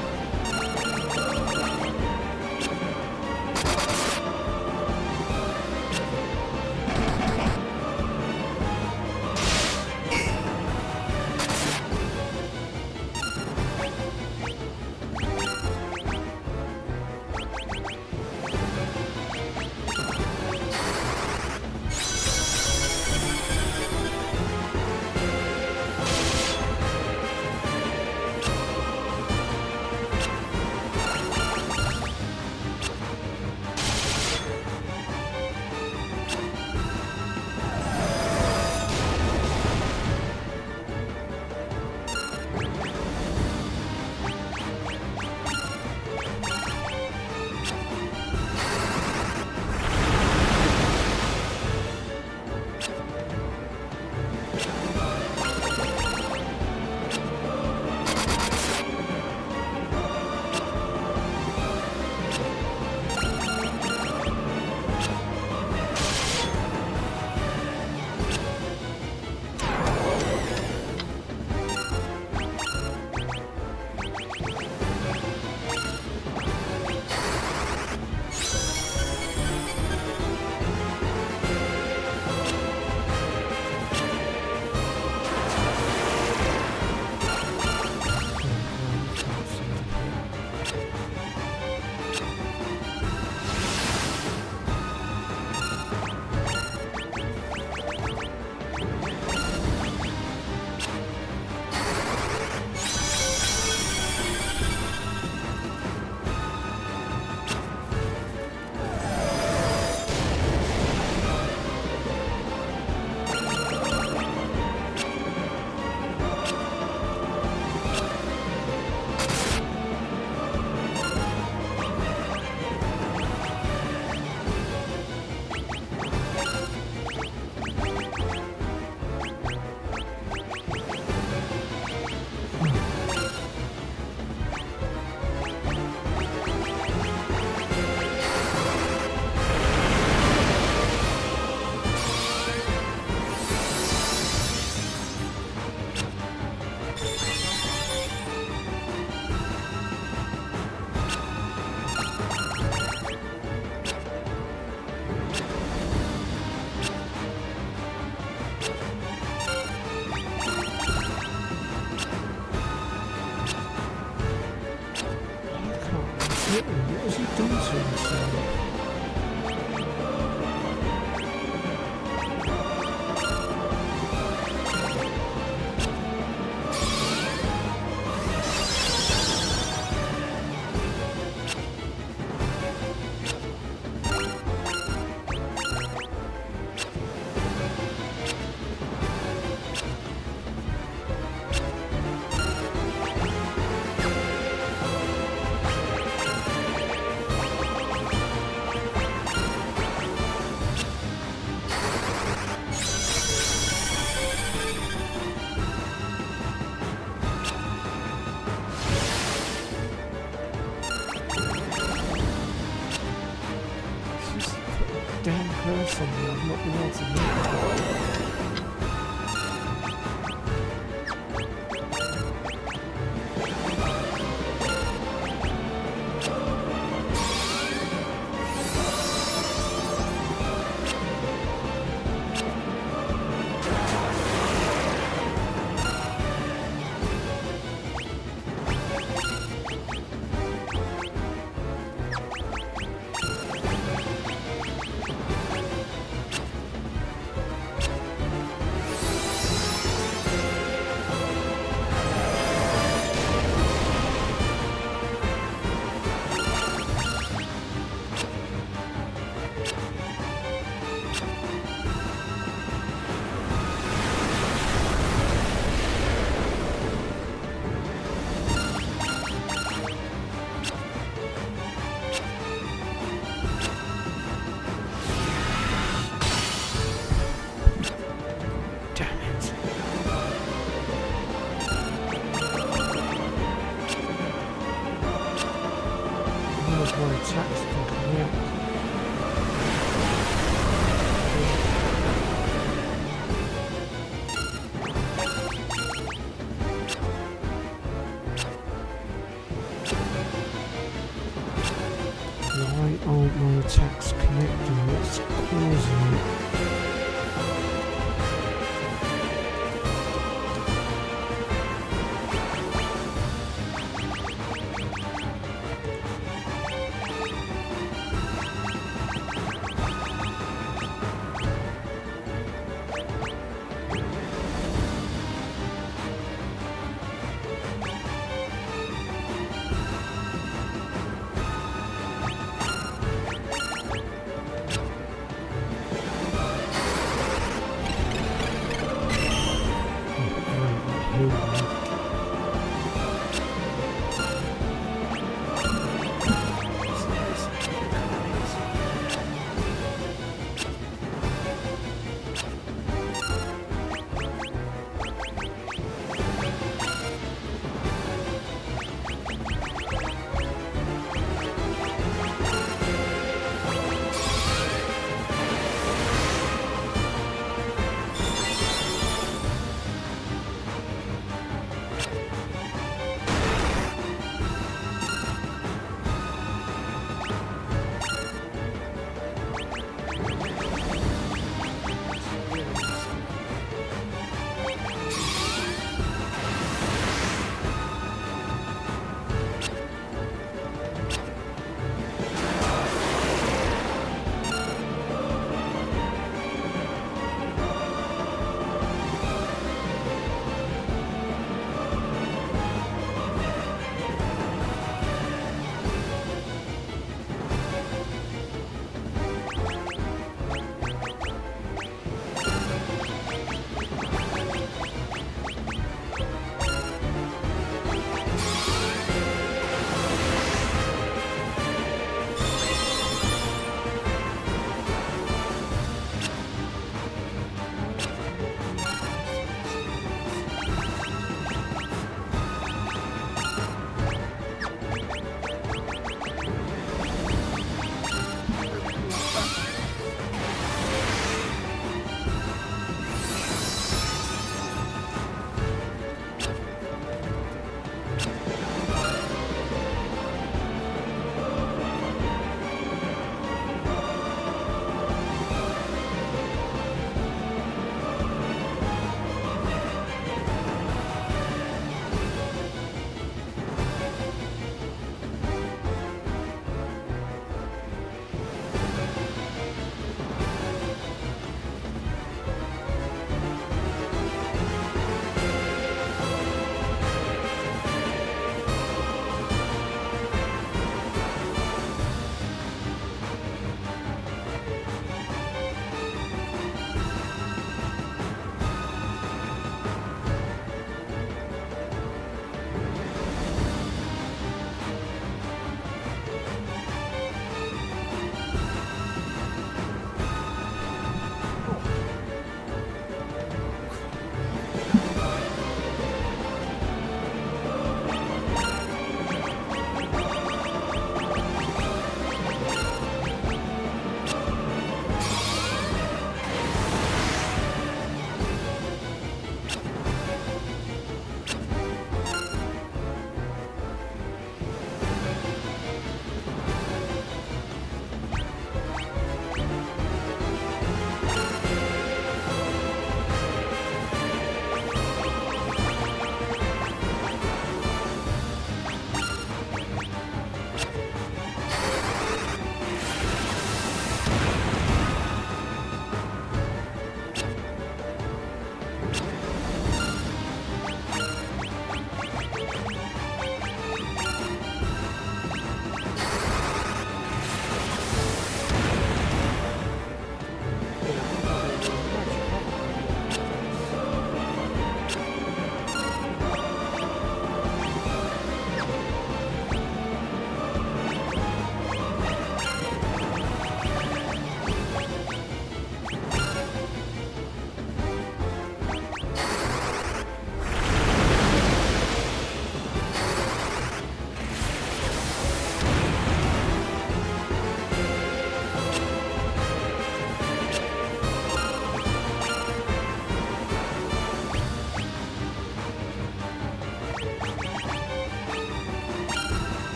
[SPEAKER 1] What has he done to himself? Damn curse on me, I've not been able to move. More attacks can come out. aren't my attacks connecting? What's causing it?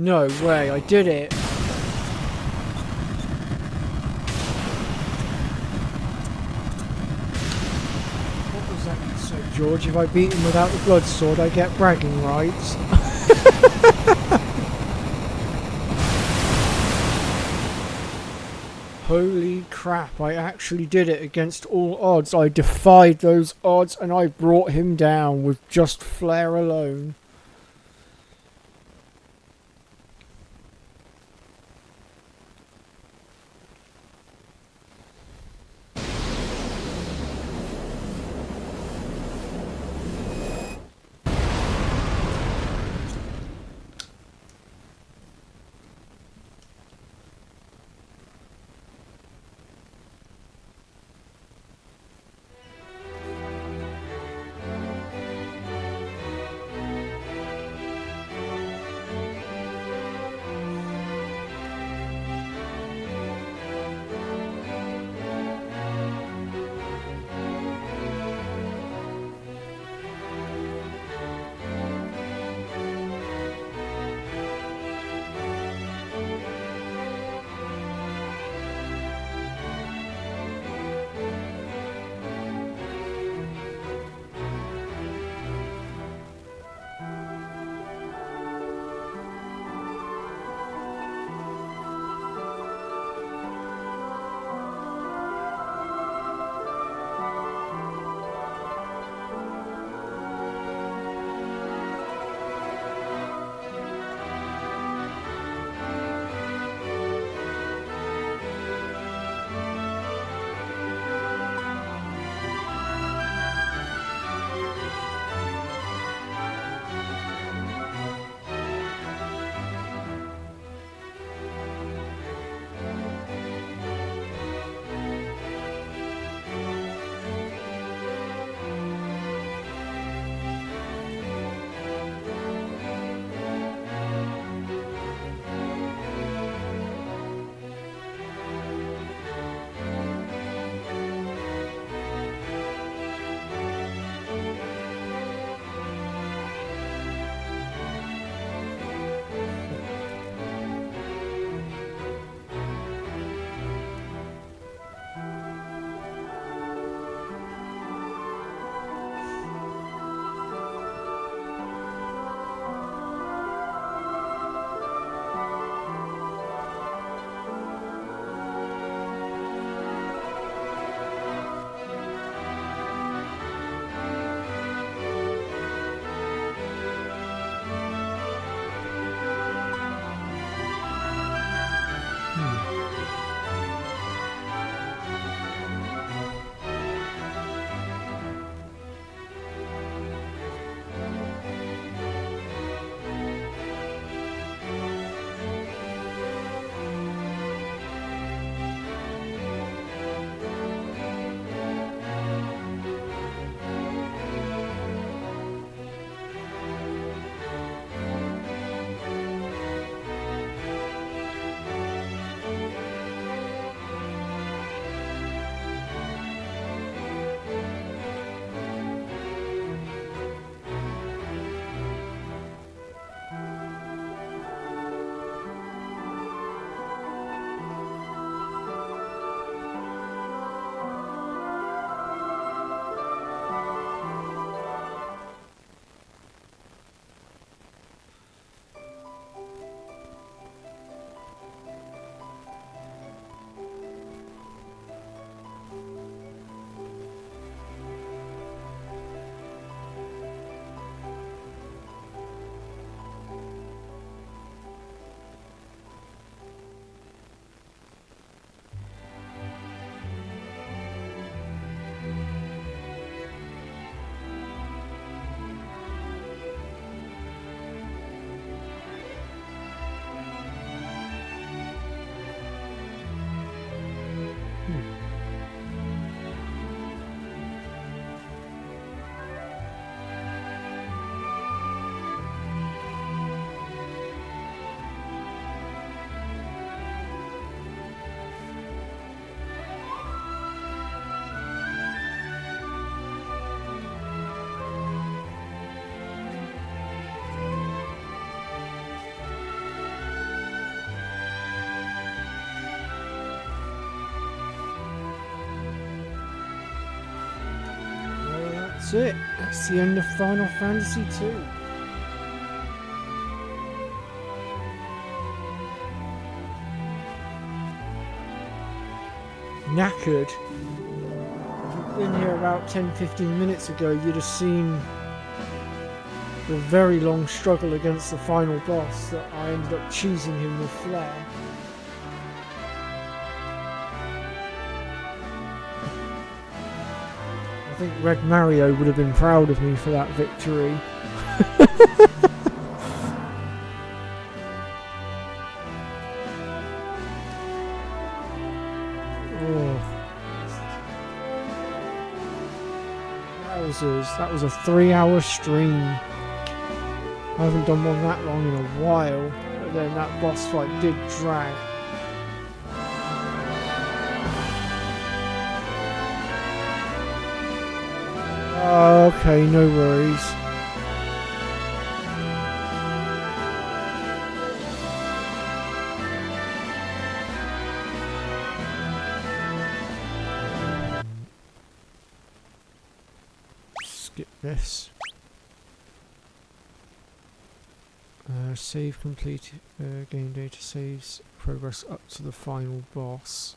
[SPEAKER 1] No way, I did it. What was that you said, George? If I beat him without the blood sword, I get bragging rights. Holy crap, I actually did it against all odds. I defied those odds and I brought him down with just flair alone. That's it. That's the end of Final Fantasy 2. Knackered. If you'd been here about 10-15 minutes ago, you'd have seen the very long struggle against the final boss that I ended up cheesing him with flair. I think Red Mario would have been proud of me for that victory. That was a 3-hour stream. I haven't done one that long in a while, but then that boss fight did drag. Okay, no worries. Skip this. Save complete. Game data saves progress up to the final boss.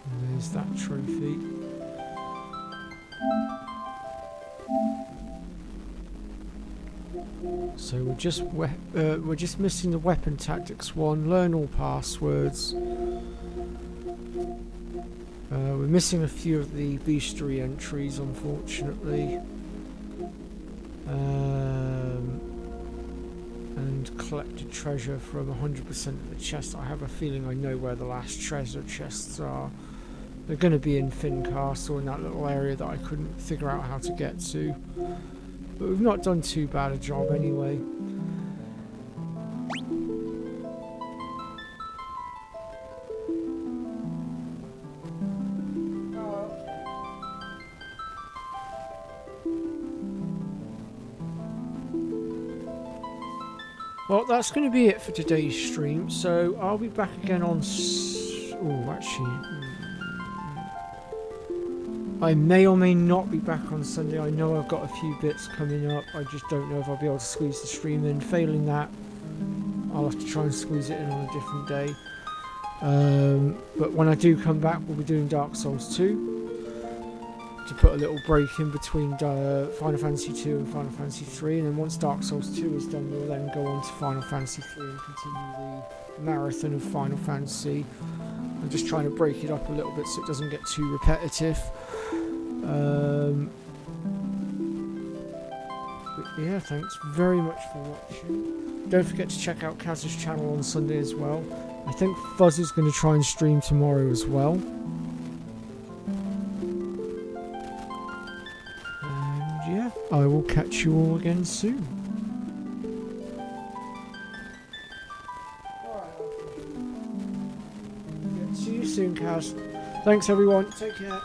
[SPEAKER 1] And there's that trophy. So we're just missing the weapon tactics one. Learn all passwords. We're missing a few of the bestiary entries, unfortunately. And collected treasure from 100% of the chests. I have a feeling I know where the last treasure chests are. They're going to be in Finn Castle, in that little area that I couldn't figure out how to get to. But we've not done too bad a job anyway. Well, that's going to be it for today's stream. So I'll be back again on... I may or may not be back on Sunday. I know I've got a few bits coming up. I just don't know if I'll be able to squeeze the stream in. Failing that, I'll have to try and squeeze it in on a different day. But when I do come back, we'll be doing Dark Souls 2. To put a little break in between Final Fantasy 2 and Final Fantasy 3. And then once Dark Souls 2 is done, we'll then go on to Final Fantasy 3 and continue the marathon of Final Fantasy. I'm just trying to break it up a little bit so it doesn't get too repetitive. But yeah, thanks very much for watching. Don't forget to check out Kaz's channel on Sunday as well. I think Fuzz is going to try and stream tomorrow as well. And yeah, I will catch you all again soon. See you soon, Kaz. Thanks everyone. Take care.